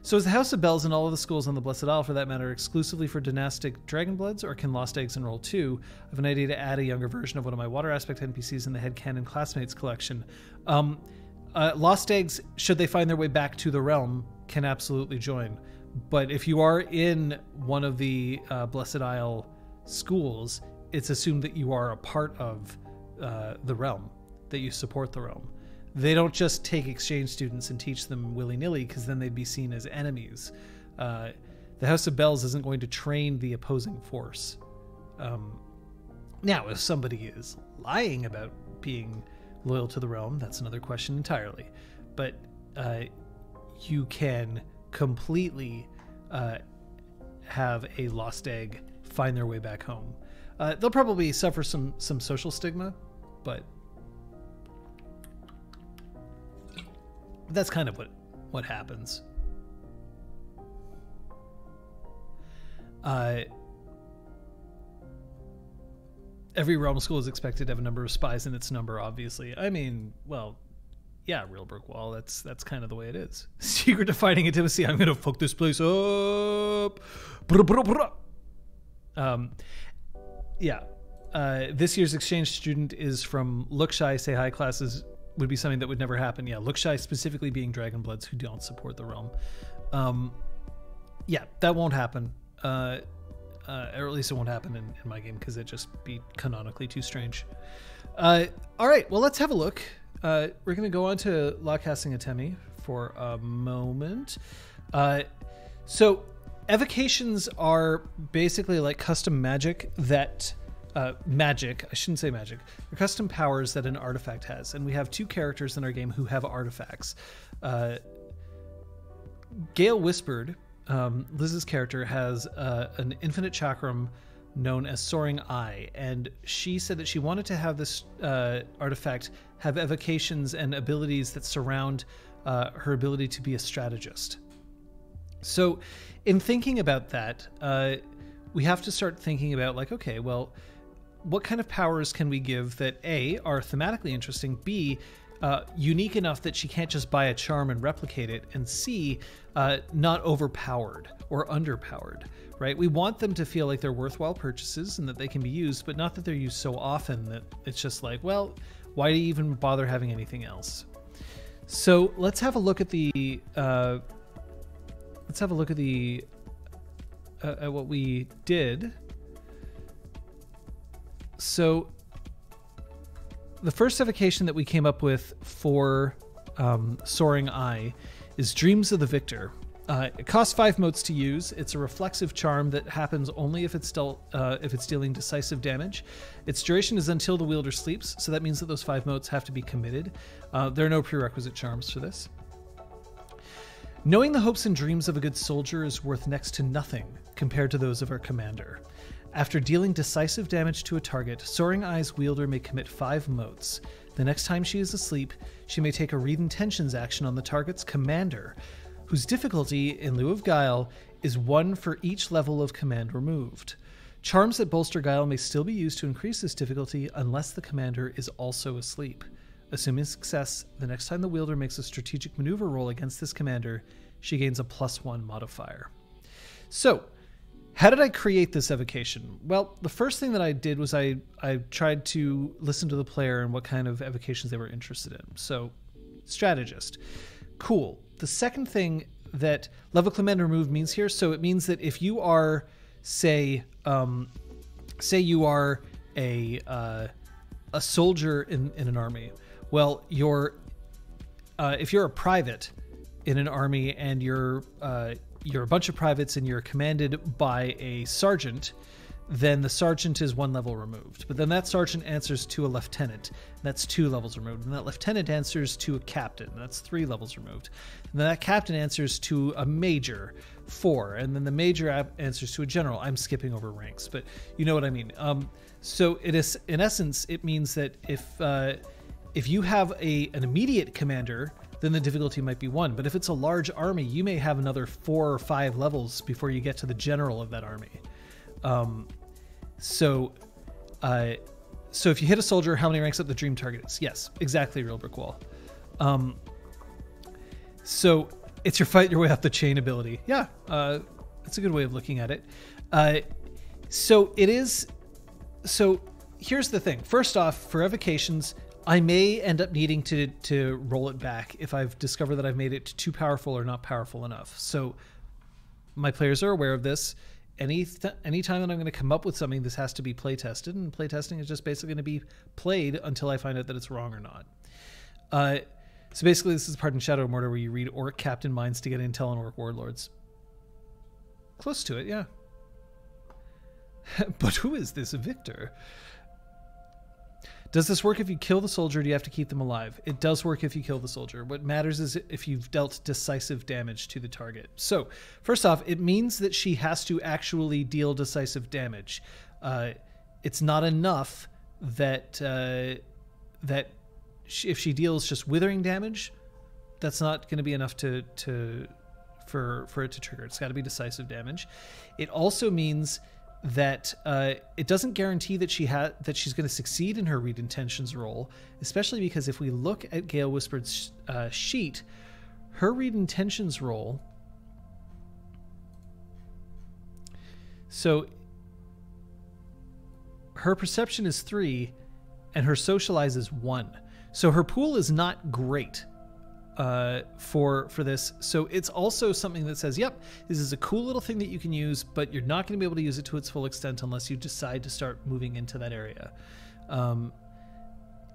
So is the House of Bells and all of the schools on the Blessed Isle, for that matter, exclusively for dynastic Dragonbloods, or can Lost Eggs enroll too? I have an idea to add a younger version of one of my Water Aspect NPCs in the Headcanon Classmates collection. Lost Eggs, should they find their way back to the realm, can absolutely join. But if you are in one of the Blessed Isle schools, it's assumed that you are a part of the realm, that you support the realm. They don't just take exchange students and teach them willy-nilly, because then they'd be seen as enemies. The House of Bells isn't going to train the opposing force. Now, if somebody is lying about being loyal to the realm, that's another question entirely. But you can completely have a lost egg find their way back home. They'll probably suffer some social stigma, but that's kind of what happens. Every realm school is expected to have a number of spies in its number, obviously. I mean, well, yeah, real brick wall. That's kind of the way it is. Secret to fighting intimacy. I'm gonna fuck this place up. Yeah. This year's exchange student is from Look Shy, Say Hi classes. Would be something that would never happen. Yeah, Look Shy specifically being Dragon-Bloods who don't support the realm. Yeah, that won't happen. Or at least it won't happen in my game because it'd just be canonically too strange. All right, well, let's have a look. We're going to go on to Lawcasting Atemi for a moment. So evocations are basically like custom magic that... magic, I shouldn't say magic. They're custom powers that an artifact has. And we have two characters in our game who have artifacts. Gale Whispered, Liz's character, has an infinite chakram known as Soaring Eye, and she said that she wanted to have this artifact have evocations and abilities that surround her ability to be a strategist. So in thinking about that, we have to start thinking about, like, okay, well, what kind of powers can we give that A, are thematically interesting, B, unique enough that she can't just buy a charm and replicate it, and C, not overpowered or underpowered, right? We want them to feel like they're worthwhile purchases and that they can be used, but not that they're used so often that it's just like, well, why do you even bother having anything else? So let's have a look at the at what we did. So the first evocation that we came up with for Soaring Eye is Dreams of the Victor. It costs 5 motes to use. It's a reflexive charm that happens only if it's dealing decisive damage. Its duration is until the wielder sleeps, so that means that those 5 motes have to be committed. There are no prerequisite charms for this. Knowing the hopes and dreams of a good soldier is worth next to nothing compared to those of our commander. After dealing decisive damage to a target, Soaring Eye's wielder may commit 5 motes. The next time she is asleep, she may take a Read Intentions action on the target's commander, whose difficulty, in lieu of Guile, is 1 for each level of command removed. Charms that bolster Guile may still be used to increase this difficulty unless the commander is also asleep. Assuming success, the next time the wielder makes a strategic maneuver roll against this commander, she gains a +1 modifier. So, how did I create this evocation? Well, the first thing that I did was I tried to listen to the player and what kind of evocations they were interested in. So, strategist. Cool. The second thing that level command removed means here, so it means that if you are, say you are a soldier in an army, well, if you're a private in an army and you're a bunch of privates and you're commanded by a sergeant, then the sergeant is 1 level removed. But then that sergeant answers to a lieutenant, and that's 2 levels removed. And that lieutenant answers to a captain, and that's 3 levels removed. And then that captain answers to a major, 4. And then the major answers to a general. I'm skipping over ranks, but you know what I mean. So it is, in essence, it means that if you have an immediate commander, then the difficulty might be 1. But if it's a large army, you may have another 4 or 5 levels before you get to the general of that army. So if you hit a soldier, how many ranks up the dream target is? Yes, exactly, Real Brick Wall. So it's your fight your way up the chain ability. Yeah, that's a good way of looking at it. So here's the thing. First off, for evocations, I may end up needing to roll it back if I've discovered that I've made it too powerful or not powerful enough. So my players are aware of this. Anytime that I'm going to come up with something, this has to be play tested, and play testing is just basically going to be played until I find out that it's wrong or not. So basically, this is the part in Shadow of Mordor where you read Orc Captain Minds to get intel on Orc Warlords. Close to it, yeah. But who is this Victor? Does this work if you kill the soldier? Or do you have to keep them alive? It does work if you kill the soldier. What matters is if you've dealt decisive damage to the target. So first off, it means that she has to actually deal decisive damage. It's not enough that if she deals just withering damage, that's not going to be enough for it to trigger. It's got to be decisive damage. It also means that it doesn't guarantee that she's going to succeed in her read intentions roll, especially because if we look at Gale Whispered's sheet, her read intentions roll. So her perception is 3 and her socialize is 1. So her pool is not great for this. So it's also something that says, yep, this is a cool little thing that you can use, but you're not going to be able to use it to its full extent unless you decide to start moving into that area.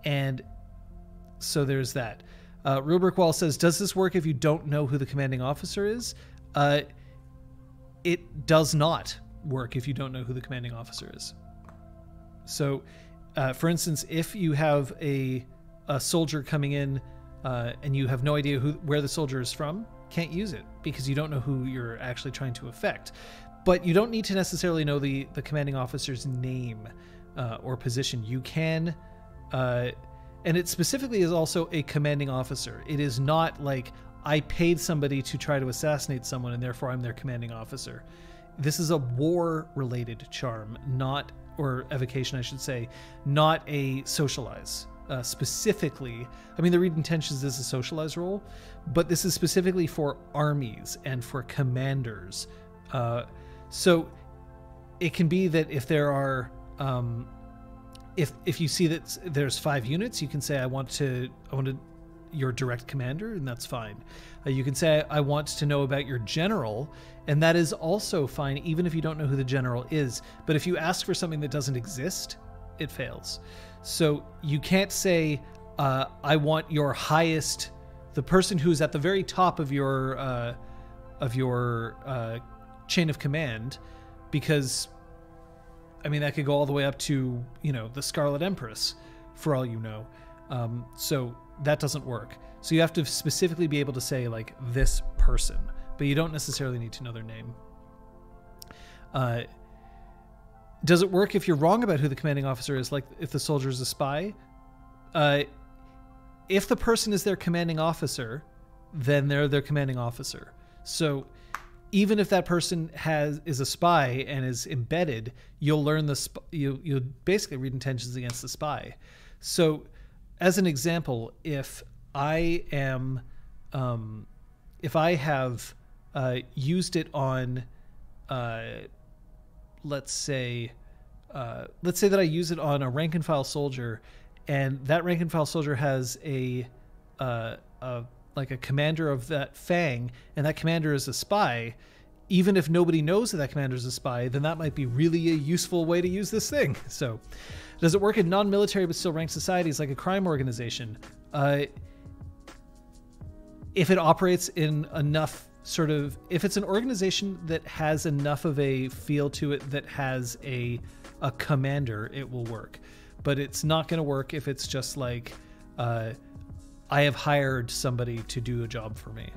And so there's that. Real Brick Wall says, does this work if you don't know who the commanding officer is? It does not work if you don't know who the commanding officer is. So, for instance, if you have a soldier coming in and you have no idea where the soldier is from, can't use it because you don't know who you're actually trying to affect. But you don't need to necessarily know the commanding officer's name or position. You can, and it specifically is also a commanding officer. It is not like I paid somebody to try to assassinate someone and therefore I'm their commanding officer. This is a war-related charm, or evocation, I should say, not a socialize. Specifically, I mean, the read intentions is a socialized role, but this is specifically for armies and for commanders. So it can be that if there are, if you see that there's 5 units, you can say, I want your direct commander, and that's fine. You can say, I want to know about your general, and that is also fine, even if you don't know who the general is. But if you ask for something that doesn't exist, it fails. So you can't say, I want your highest, the person who's at the very top of your chain of command, because, I mean, that could go all the way up to, the Scarlet Empress, for all you know. So that doesn't work. So you have to specifically be able to say, like, this person, but you don't necessarily need to know their name. Does it work if you're wrong about who the commanding officer is, like if the soldier is a spy? If the person is their commanding officer, then they're their commanding officer. So even if that person is a spy and is embedded, you'll learn you'll basically read intentions against the spy. So as an example, if I have used it on, let's say that I use it on a rank and file soldier, and that rank and file soldier has like a commander of that fang, and that commander is a spy. Even if nobody knows that commander is a spy, then that might be really a useful way to use this thing. So, does it work in non-military but still ranked societies like a crime organization? If it operates in enough if it's an organization that has enough of a feel to it that has a commander, it will work. But it's not going to work if it's just like, I have hired somebody to do a job for me.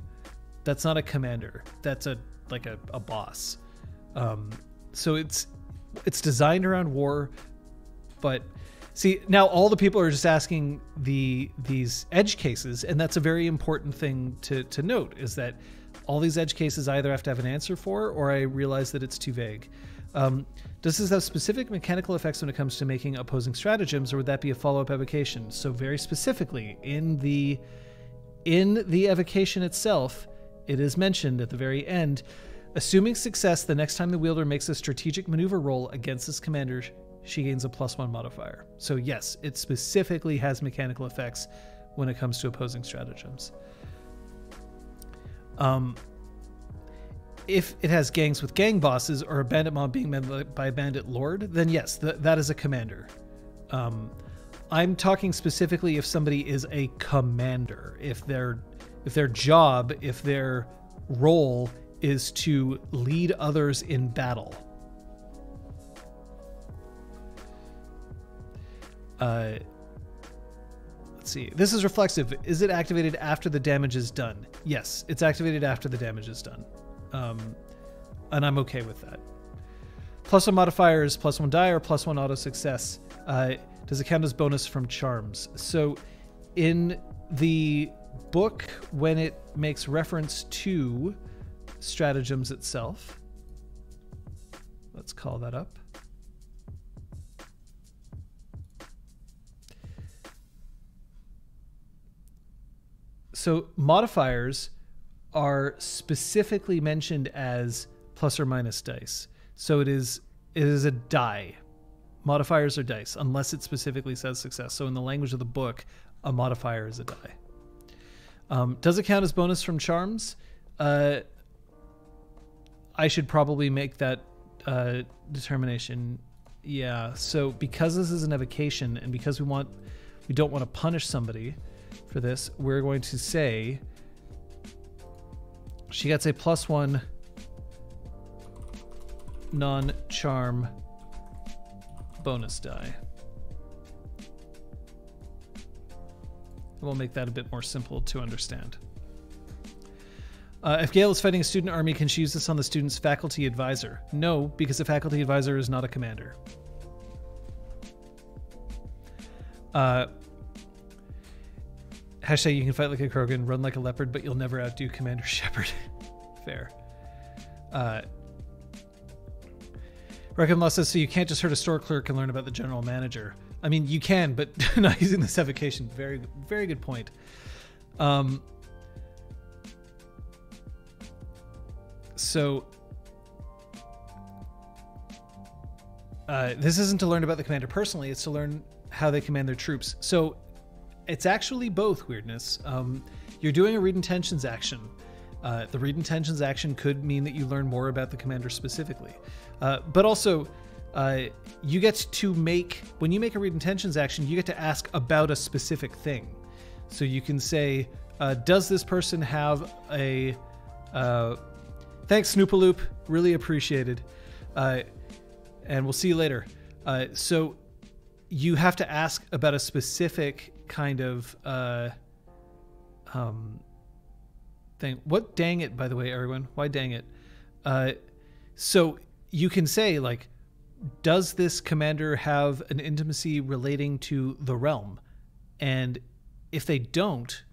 That's not a commander. That's a boss. So it's designed around war, but see, now all the people are just asking these edge cases, and that's a very important thing to note, is that all these edge cases I either have to have an answer for, or I realize that it's too vague. Does this have specific mechanical effects when it comes to making opposing stratagems, or would that be a follow-up evocation? So very specifically, in the evocation itself, it is mentioned at the very end, assuming success, the next time the wielder makes a strategic maneuver roll against this commander, she gains a +1 modifier. So yes, it specifically has mechanical effects when it comes to opposing stratagems. If it has gangs with gang bosses or a bandit mob being led by a bandit lord, then yes, that is a commander. I'm talking specifically if somebody is a commander, if their role is to lead others in battle. let's see. This is reflexive. Is it activated after the damage is done? Yes, it's activated after the damage is done. And I'm okay with that. +1 modifier is +1 die or +1 auto success. Does it count as bonus from charms? So in the book, when it makes reference to stratagems itself, let's call that up. So modifiers are specifically mentioned as plus or minus dice. So it is a die. Modifiers are dice, unless it specifically says success. So in the language of the book, a modifier is a die. Does it count as bonus from charms? I should probably make that determination. Yeah. So because this is an evocation, and because we don't want to punish somebody for this, we're going to say she gets a +1 non-charm bonus die. We'll make that a bit more simple to understand. If Gale is fighting a student army, can she use this on the student's faculty advisor? No, because the faculty advisor is not a commander. Hashtag you can fight like a Krogan, run like a leopard, but you'll never outdo Commander Shepard. Fair. Reckonlaw says, so you can't just hurt a store clerk and learn about the general manager. I mean, you can, but not using this evocation. Very, very good point. So this isn't to learn about the commander personally, it's to learn how they command their troops. So it's actually both, weirdness. You're doing a read intentions action. The read intentions action could mean that you learn more about the commander specifically. But also, you get to when you make a read intentions action, you get to ask about a specific thing. So you can say, does this person have a... thanks, Snoopaloop. Really appreciated. And we'll see you later. So you have to ask about a specific kind of thing. What dang it, by the way, Erwin? Why dang it? So you can say, like, does this commander have an intimacy relating to the realm? And if they don't,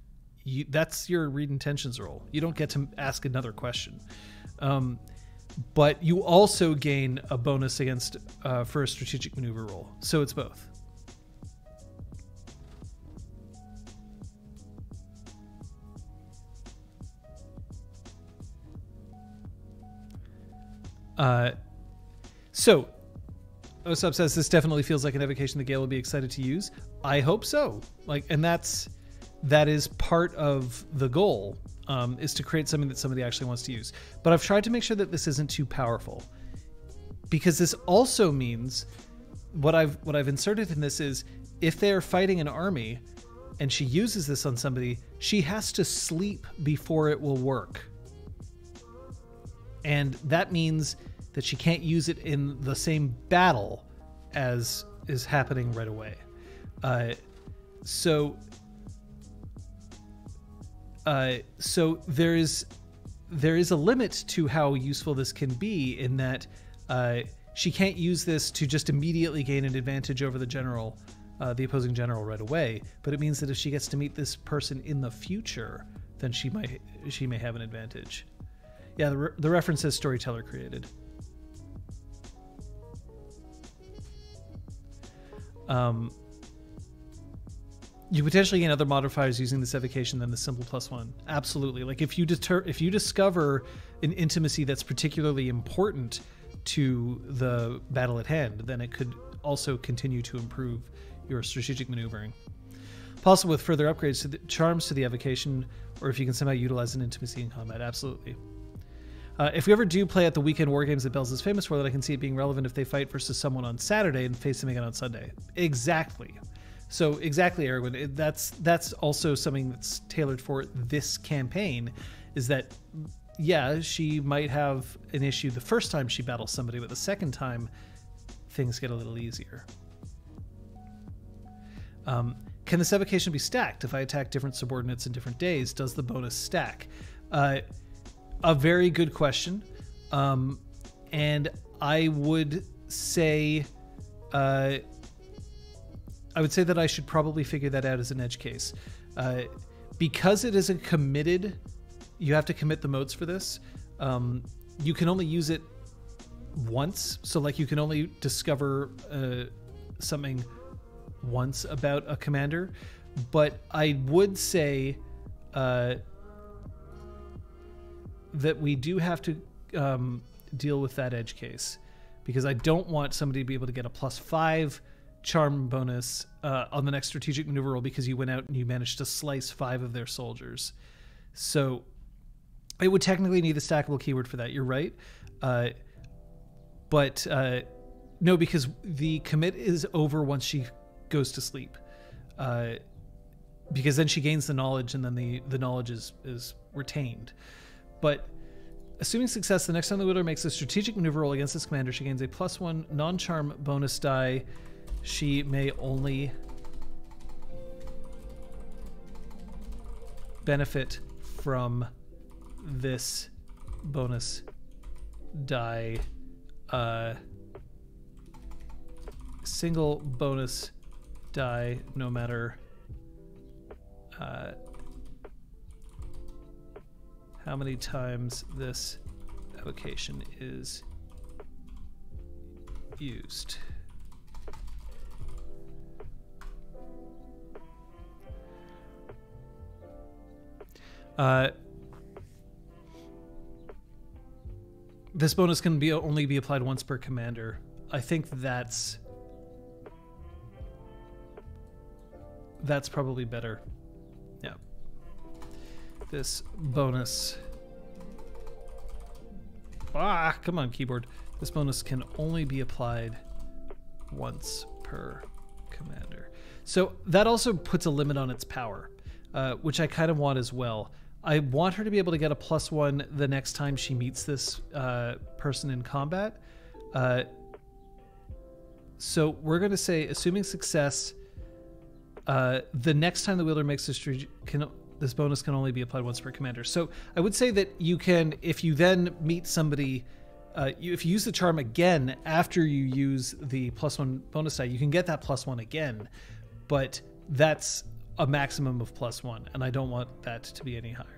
that's your read intentions roll. You don't get to ask another question. But you also gain a bonus against for a strategic maneuver roll. So it's both. So Osub says this definitely feels like an evocation that Gale will be excited to use. I hope so. Like, and that is part of the goal, is to create something that somebody actually wants to use. But I've tried to make sure that this isn't too powerful, because this also means what I've inserted in this is if they're fighting an army and she uses this on somebody, she has to sleep before it will work. And that means that she can't use it in the same battle as is happening right away. So there is a limit to how useful this can be, in that she can't use this to just immediately gain an advantage over the general, the opposing general right away. But it means that if she gets to meet this person in the future, then she may have an advantage. Yeah, the reference says storyteller created. You potentially gain other modifiers using this evocation than the simple +1. Absolutely. Like if you discover an intimacy that's particularly important to the battle at hand, then it could also continue to improve your strategic maneuvering. Possible with further upgrades to the charms to the evocation, or if you can somehow utilize an intimacy in combat. Absolutely. If we ever do play at the weekend war games that Bells is famous for, that I can see it being relevant if they fight versus someone on Saturday and face them again on Sunday. Exactly. So exactly, Erwin. That's also something that's tailored for this campaign, is that, yeah, she might have an issue the first time she battles somebody, but the second time things get a little easier. can this evocation be stacked? If I attack different subordinates in different days, does the bonus stack? A very good question. And I would say that I should probably figure that out as an edge case. Because it isn't committed, you have to commit the modes for this. You can only use it once. So like you can only discover something once about a commander. But I would say that we do have to deal with that edge case, because I don't want somebody to be able to get a +5 charm bonus on the next strategic maneuver roll because you went out and you managed to slice 5 of their soldiers. So it would technically need a stackable keyword for that. You're right. But no, because the commit is over once she goes to sleep. Because then she gains the knowledge, and then the knowledge is retained. But assuming success, the next time the wielder makes a strategic maneuver roll against this commander, she gains a +1 non-charm bonus die. She may only benefit from this bonus die. Single bonus die, no matter how many times this evocation is used. This bonus can only be applied once per commander. I think that's probably better. Yeah. This bonus. Come on, keyboard. This bonus can only be applied once per commander. So that also puts a limit on its power, which I kind of want as well. I want her to be able to get a +1 the next time she meets this person in combat. So we're going to say, assuming success, the next time the wielder makes this bonus can only be applied once per commander. So I would say that you can, if you then meet somebody, if you use the charm again after you use the +1 bonus die, you can get that +1 again, but that's a maximum of +1, and I don't want that to be any higher.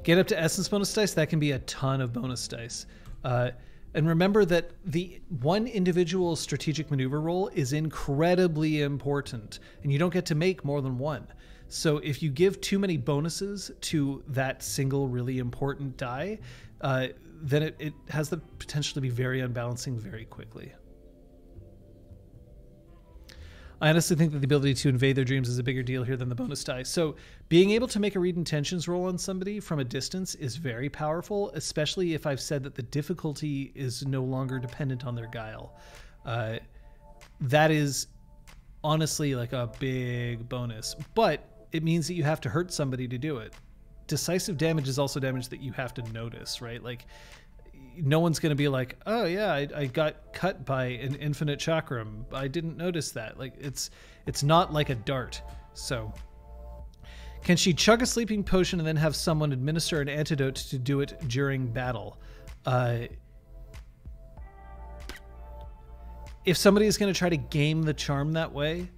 Get up to essence bonus dice, that can be a ton of bonus dice. And remember that the one individual strategic maneuver roll is incredibly important, and you don't get to make more than one. So if you give too many bonuses to that single really important die, then it has the potential to be very unbalancing very quickly. I honestly think that the ability to invade their dreams is a bigger deal here than the bonus die. So being able to make a read intentions roll on somebody from a distance is very powerful, especially if I've said that the difficulty is no longer dependent on their guile. That is honestly like a big bonus, but it means that you have to hurt somebody to do it. Decisive damage is also damage that you have to notice, right? Like, no one's going to be like, oh yeah, I got cut by an infinite chakram. I didn't notice that. Like, it's not like a dart. So can she chug a sleeping potion and then have someone administer an antidote to do it during battle? If somebody is going to try to game the charm that way,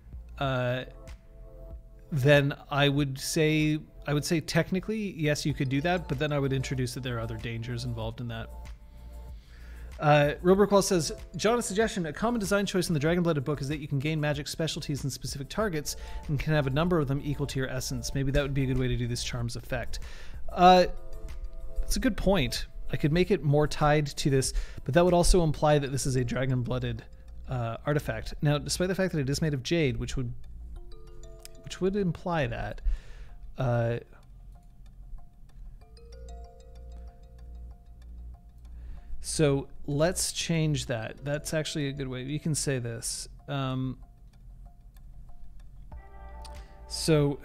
then I would say technically, yes, you could do that, but then I would introduce that there are other dangers involved in that. Roberqual says, John, a suggestion. A common design choice in the Dragon-Blooded book is that you can gain magic specialties in specific targets and can have a number of them equal to your essence. Maybe that would be a good way to do this charm's effect. It's a good point. I could make it more tied to this, but that would also imply that this is a Dragon-Blooded artifact. Now, despite the fact that it is made of jade, which would imply that, so let's change that. That's actually a good way. You can say this. So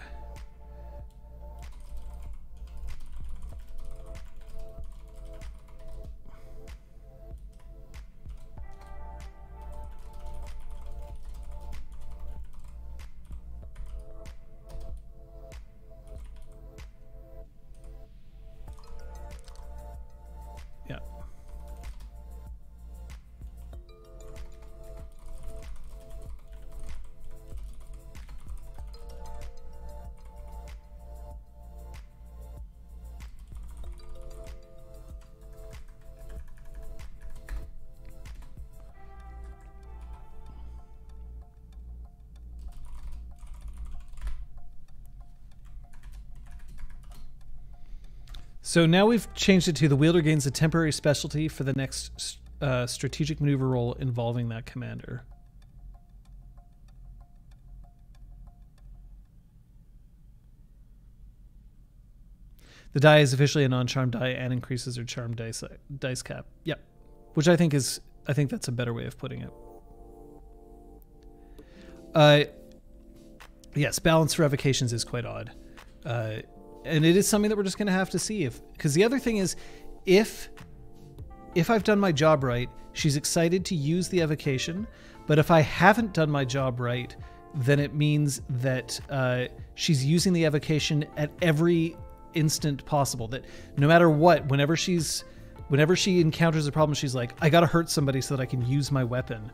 So now we've changed it to the wielder gains a temporary specialty for the next strategic maneuver roll involving that commander. The die is officially a non-charm die and increases her charm dice cap. Yep, which I think that's a better way of putting it. Yes, balance for evocations is quite odd, and it is something that we're just going to have to see because the other thing is, if I've done my job right, she's excited to use the evocation, but if I haven't done my job right, then it means that she's using the evocation at every instant possible, that no matter what, whenever she encounters a problem, she's like, I gotta hurt somebody so that I can use my weapon.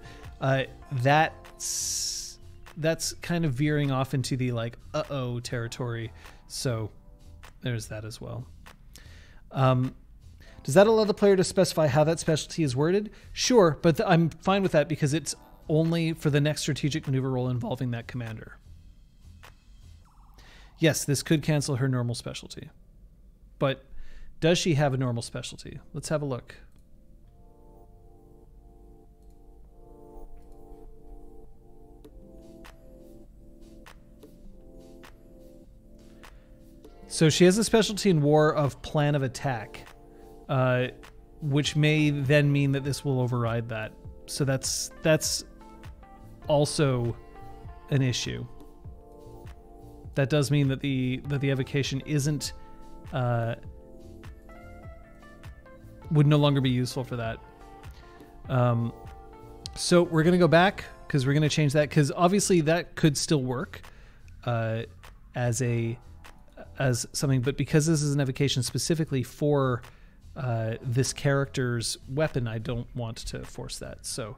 That's kind of veering off into the like uh-oh territory, so there's that as well. Does that allow the player to specify how that specialty is worded? Sure, but I'm fine with that because it's only for the next strategic maneuver roll involving that commander. Yes, this could cancel her normal specialty. But does she have a normal specialty? Let's have a look. So she has a specialty in war of plan of attack, which may then mean that this will override that. So that's also an issue. That does mean that the evocation isn't would no longer be useful for that. So we're gonna go back because we're gonna change that because obviously that could still work as something, but because this is an evocation specifically for this character's weapon, I don't want to force that. So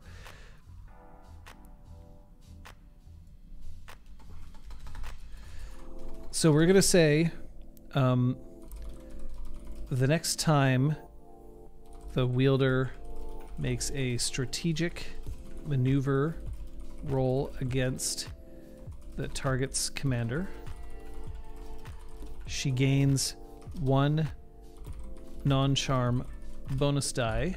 we're going to say the next time the wielder makes a strategic maneuver roll against the target's commander, she gains 1 non-charm bonus die.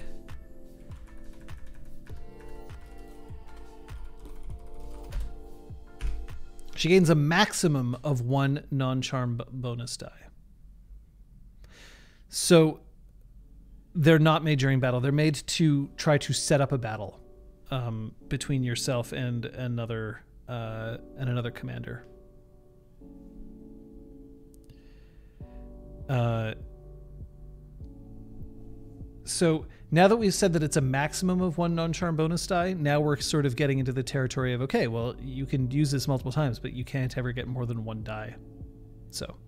She gains a maximum of 1 non-charm bonus die. So they're not made during battle. They're made to try to set up a battle between yourself and another commander. So now that we've said that it's a maximum of 1 non-charm bonus die, now we're sort of getting into the territory of, okay, well, you can use this multiple times, but you can't ever get more than 1 die. So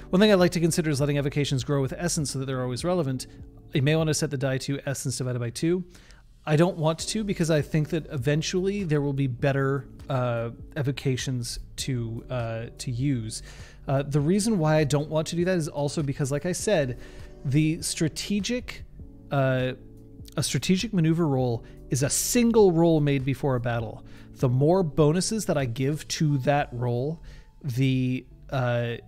one thing I'd like to consider is letting evocations grow with essence so that they're always relevant. You may want to set the die to essence divided by 2. I don't want to because I think that eventually there will be better evocations to use. The reason why I don't want to do that is also because, like I said, the strategic a strategic maneuver roll is a single roll made before a battle. The more bonuses that I give to that roll, the more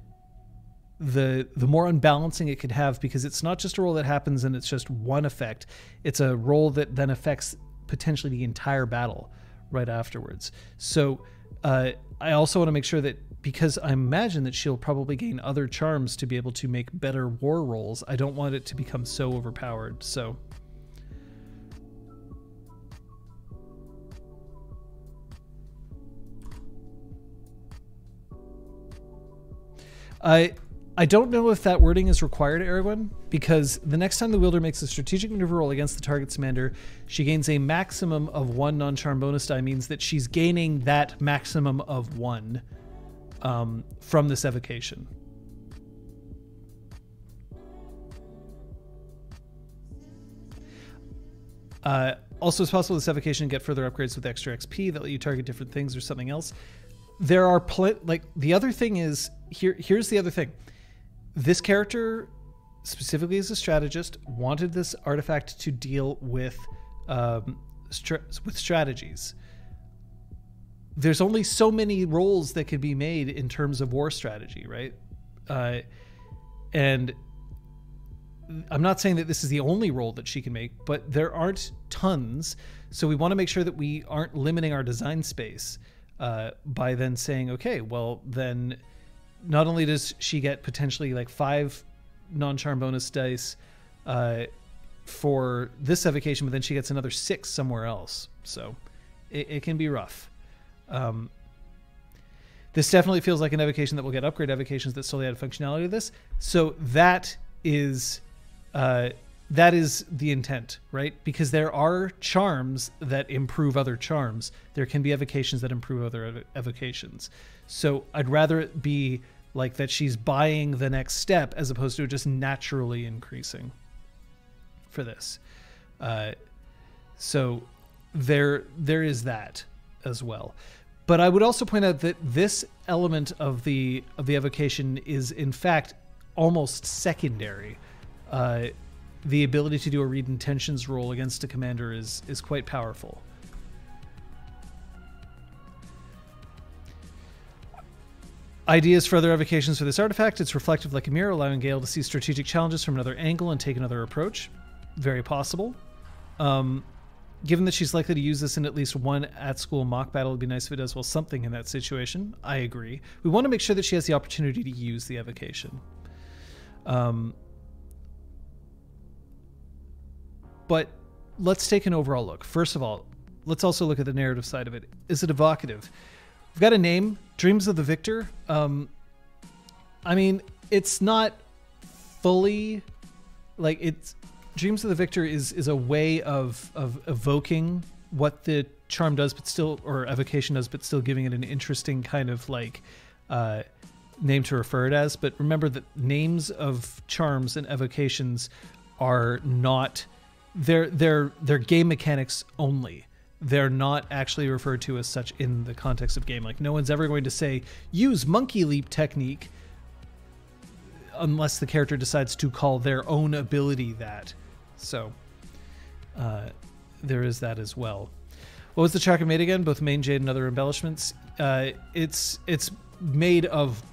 unbalancing it could have, because it's not just a roll that happens and it's just one effect. It's a roll that then affects potentially the entire battle right afterwards. So I also want to make sure that, because I imagine that she'll probably gain other charms to be able to make better war rolls, I don't want it to become so overpowered. So I don't know if that wording is required, Aragorn, because the next time the wielder makes a strategic maneuver roll against the target's commander, she gains a maximum of 1 non-charm bonus die, means that she's gaining that maximum of 1 from this evocation. Also, it's possible this evocation get further upgrades with extra XP that let you target different things or something else. There are the other thing is, here's the other thing. This character, specifically as a strategist, wanted this artifact to deal with strategies. There's only so many rolls that could be made in terms of war strategy, right? And I'm not saying that this is the only roll that she can make, but there aren't tons. So we want to make sure that we aren't limiting our design space by then saying, okay, well, then not only does she get potentially like 5 non-charm bonus dice for this evocation, but then she gets another 6 somewhere else. So it can be rough. This definitely feels like an evocation that will get upgrade evocations that solely add functionality to this. So that is the intent, right? Because there are charms that improve other charms. There can be evocations that improve other evocations. So I'd rather it be like that she's buying the next step as opposed to just naturally increasing for this. So there is that as well. But I would also point out that this element of the evocation is in fact almost secondary. The ability to do a read intentions roll against a commander is quite powerful. Ideas for other evocations for this artifact. It's reflective like a mirror, allowing Gale to see strategic challenges from another angle and take another approach. Very possible. Given that she's likely to use this in at least one at-school mock battle, it'd be nice if it does well something in that situation. I agree. We want to make sure that she has the opportunity to use the evocation. But let's take an overall look. First of all, let's also look at the narrative side of it. Is it evocative? We've got a name, Dreams of the Victor. I mean, it's not fully like it's Dreams of the Victor is a way of evoking what the charm does, but still, or evocation does, but still giving it an interesting kind of like name to refer it as. But remember that names of charms and evocations are not they're game mechanics only. They're not actually referred to as such in the context of game. Like no one's ever going to say use monkey leap technique unless the character decides to call their own ability that. So there is that as well. What was the chakra made again? Both main jade and other embellishments. It's made of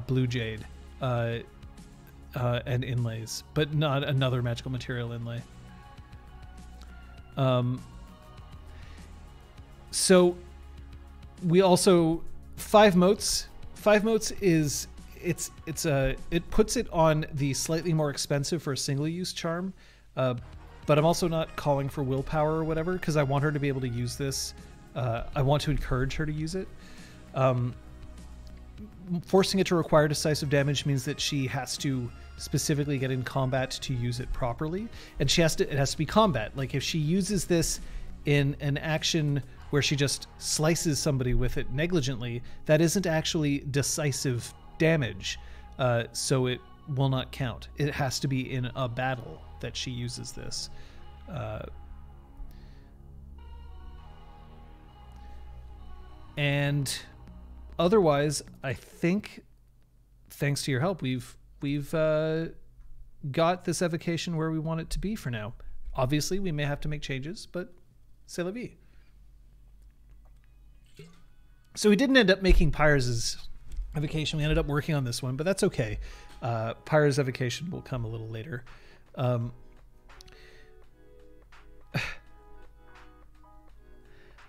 blue jade and inlays, but not another magical material inlay. So we also 5 motes. 5 motes is it puts it on the slightly more expensive for a single use charm. But I'm also not calling for willpower or whatever because I want her to be able to use this. I want to encourage her to use it. Forcing it to require decisive damage means that she has to specifically get in combat to use it properly, and it has to be combat. Like if she uses this in an action where she just slices somebody with it negligently, that isn't actually decisive damage, so it will not count. It has to be in a battle that she uses this. And otherwise, I think, thanks to your help, we've got this evocation where we want it to be for now. Obviously, we may have to make changes, but c'est la vie. So we didn't end up making Pyres' evocation. We ended up working on this one, but that's okay. Pyres' evocation will come a little later.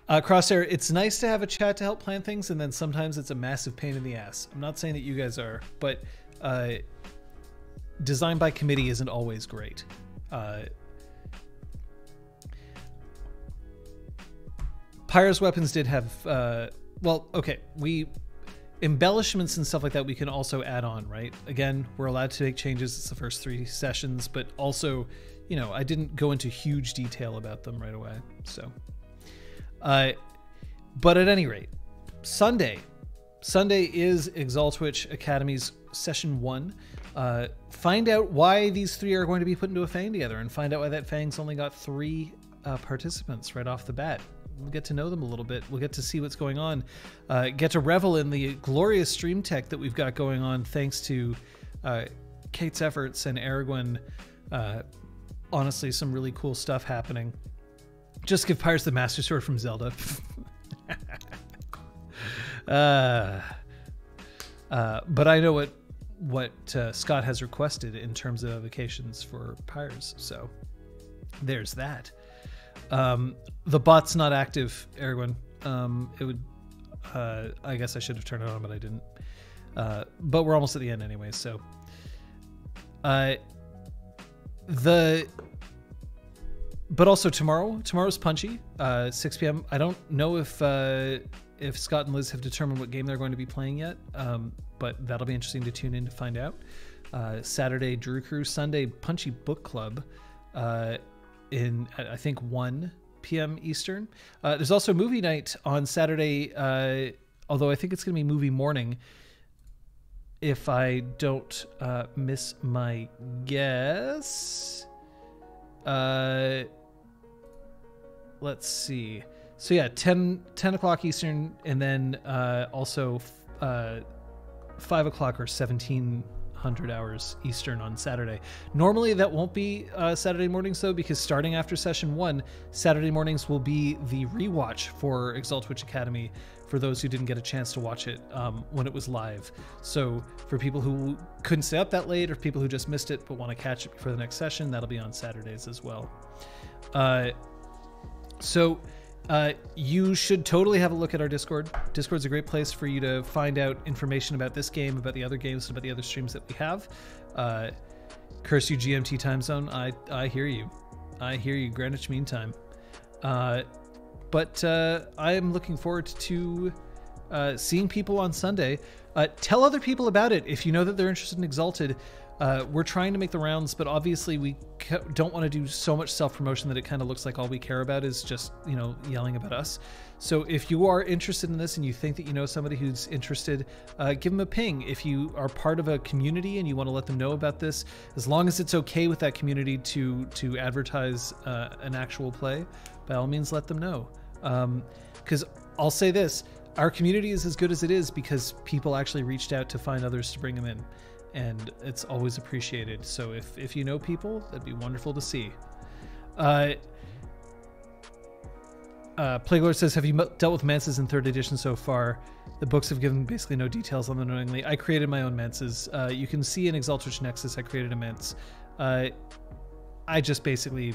Crosshair, it's nice to have a chat to help plan things, and then sometimes it's a massive pain in the ass. I'm not saying that you guys are, but design by committee isn't always great. Pyre's weapons did have well, okay, embellishments and stuff like that we can also add on, right? Again, we're allowed to make changes. It's the first 3 sessions, but also, you know, I didn't go into huge detail about them right away. So, but at any rate, Sunday is ExalTwitch Academy's session 1. Find out why these 3 are going to be put into a Fang together, and find out why that Fang's only got 3 participants right off the bat. We'll get to know them a little bit. We'll get to see what's going on. Get to revel in the glorious stream tech that we've got going on thanks to Kate's efforts and Aragorn. Honestly, some really cool stuff happening. Just give Pyres the Master Sword from Zelda. But I know what Scott has requested in terms of evocations for pyres. So there's that. The bot's not active, Erwin. It would. I guess I should have turned it on, but I didn't. But we're almost at the end anyway. So, but also tomorrow's Punchy, 6 p.m. I don't know if Scott and Liz have determined what game they're going to be playing yet. But that'll be interesting to tune in to find out. Saturday, Drew Crew. Sunday, Punchy Book Club. In I think 1 p.m. Eastern. There's also movie night on Saturday, although I think it's going to be movie morning if I don't miss my guess. Let's see. So yeah, 10 o'clock Eastern, and then also 5 o'clock or 1700 hours Eastern on Saturday. Normally that won't be Saturday mornings though, because starting after session 1, Saturday mornings will be the rewatch for ExalTwitch Academy for those who didn't get a chance to watch it when it was live. So for people who couldn't stay up that late, or people who just missed it but want to catch it for the next session, that'll be on Saturdays as well. You should totally have a look at our Discord. Discord's a great place for you to find out information about this game, about the other games, about the other streams that we have. Curse you, GMT time zone. I hear you. I hear you, Greenwich Mean Time. But I am looking forward to seeing people on Sunday. Tell other people about it if you know that they're interested in Exalted. We're trying to make the rounds, but obviously we don't want to do so much self-promotion that it kind of looks like all we care about is just, yelling about us. So if you are interested in this and you think that you know somebody who's interested, give them a ping. If you are part of a community and you want to let them know about this, as long as it's okay with that community to advertise an actual play, by all means let them know. Because I'll say this, our community is as good as it is because people actually reached out to find others to bring them in. And it's always appreciated. So if you know people, that'd be wonderful to see. Plaguelord says, have you dealt with manses in 3rd edition so far? The books have given basically no details on them knowingly. I created my own manses. You can see in ExalTwitch Nexus, I created a manse. I just basically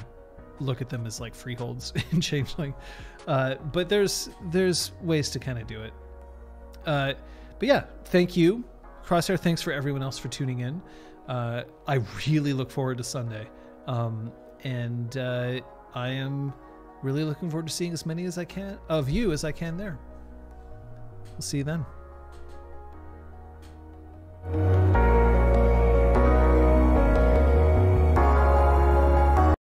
look at them as like freeholds in Changeling. But there's ways to kind of do it. But yeah, thank you. Crosshair, thanks for everyone else for tuning in. I really look forward to Sunday. And I am really looking forward to seeing as many as I can of you as I can there. We'll see you then.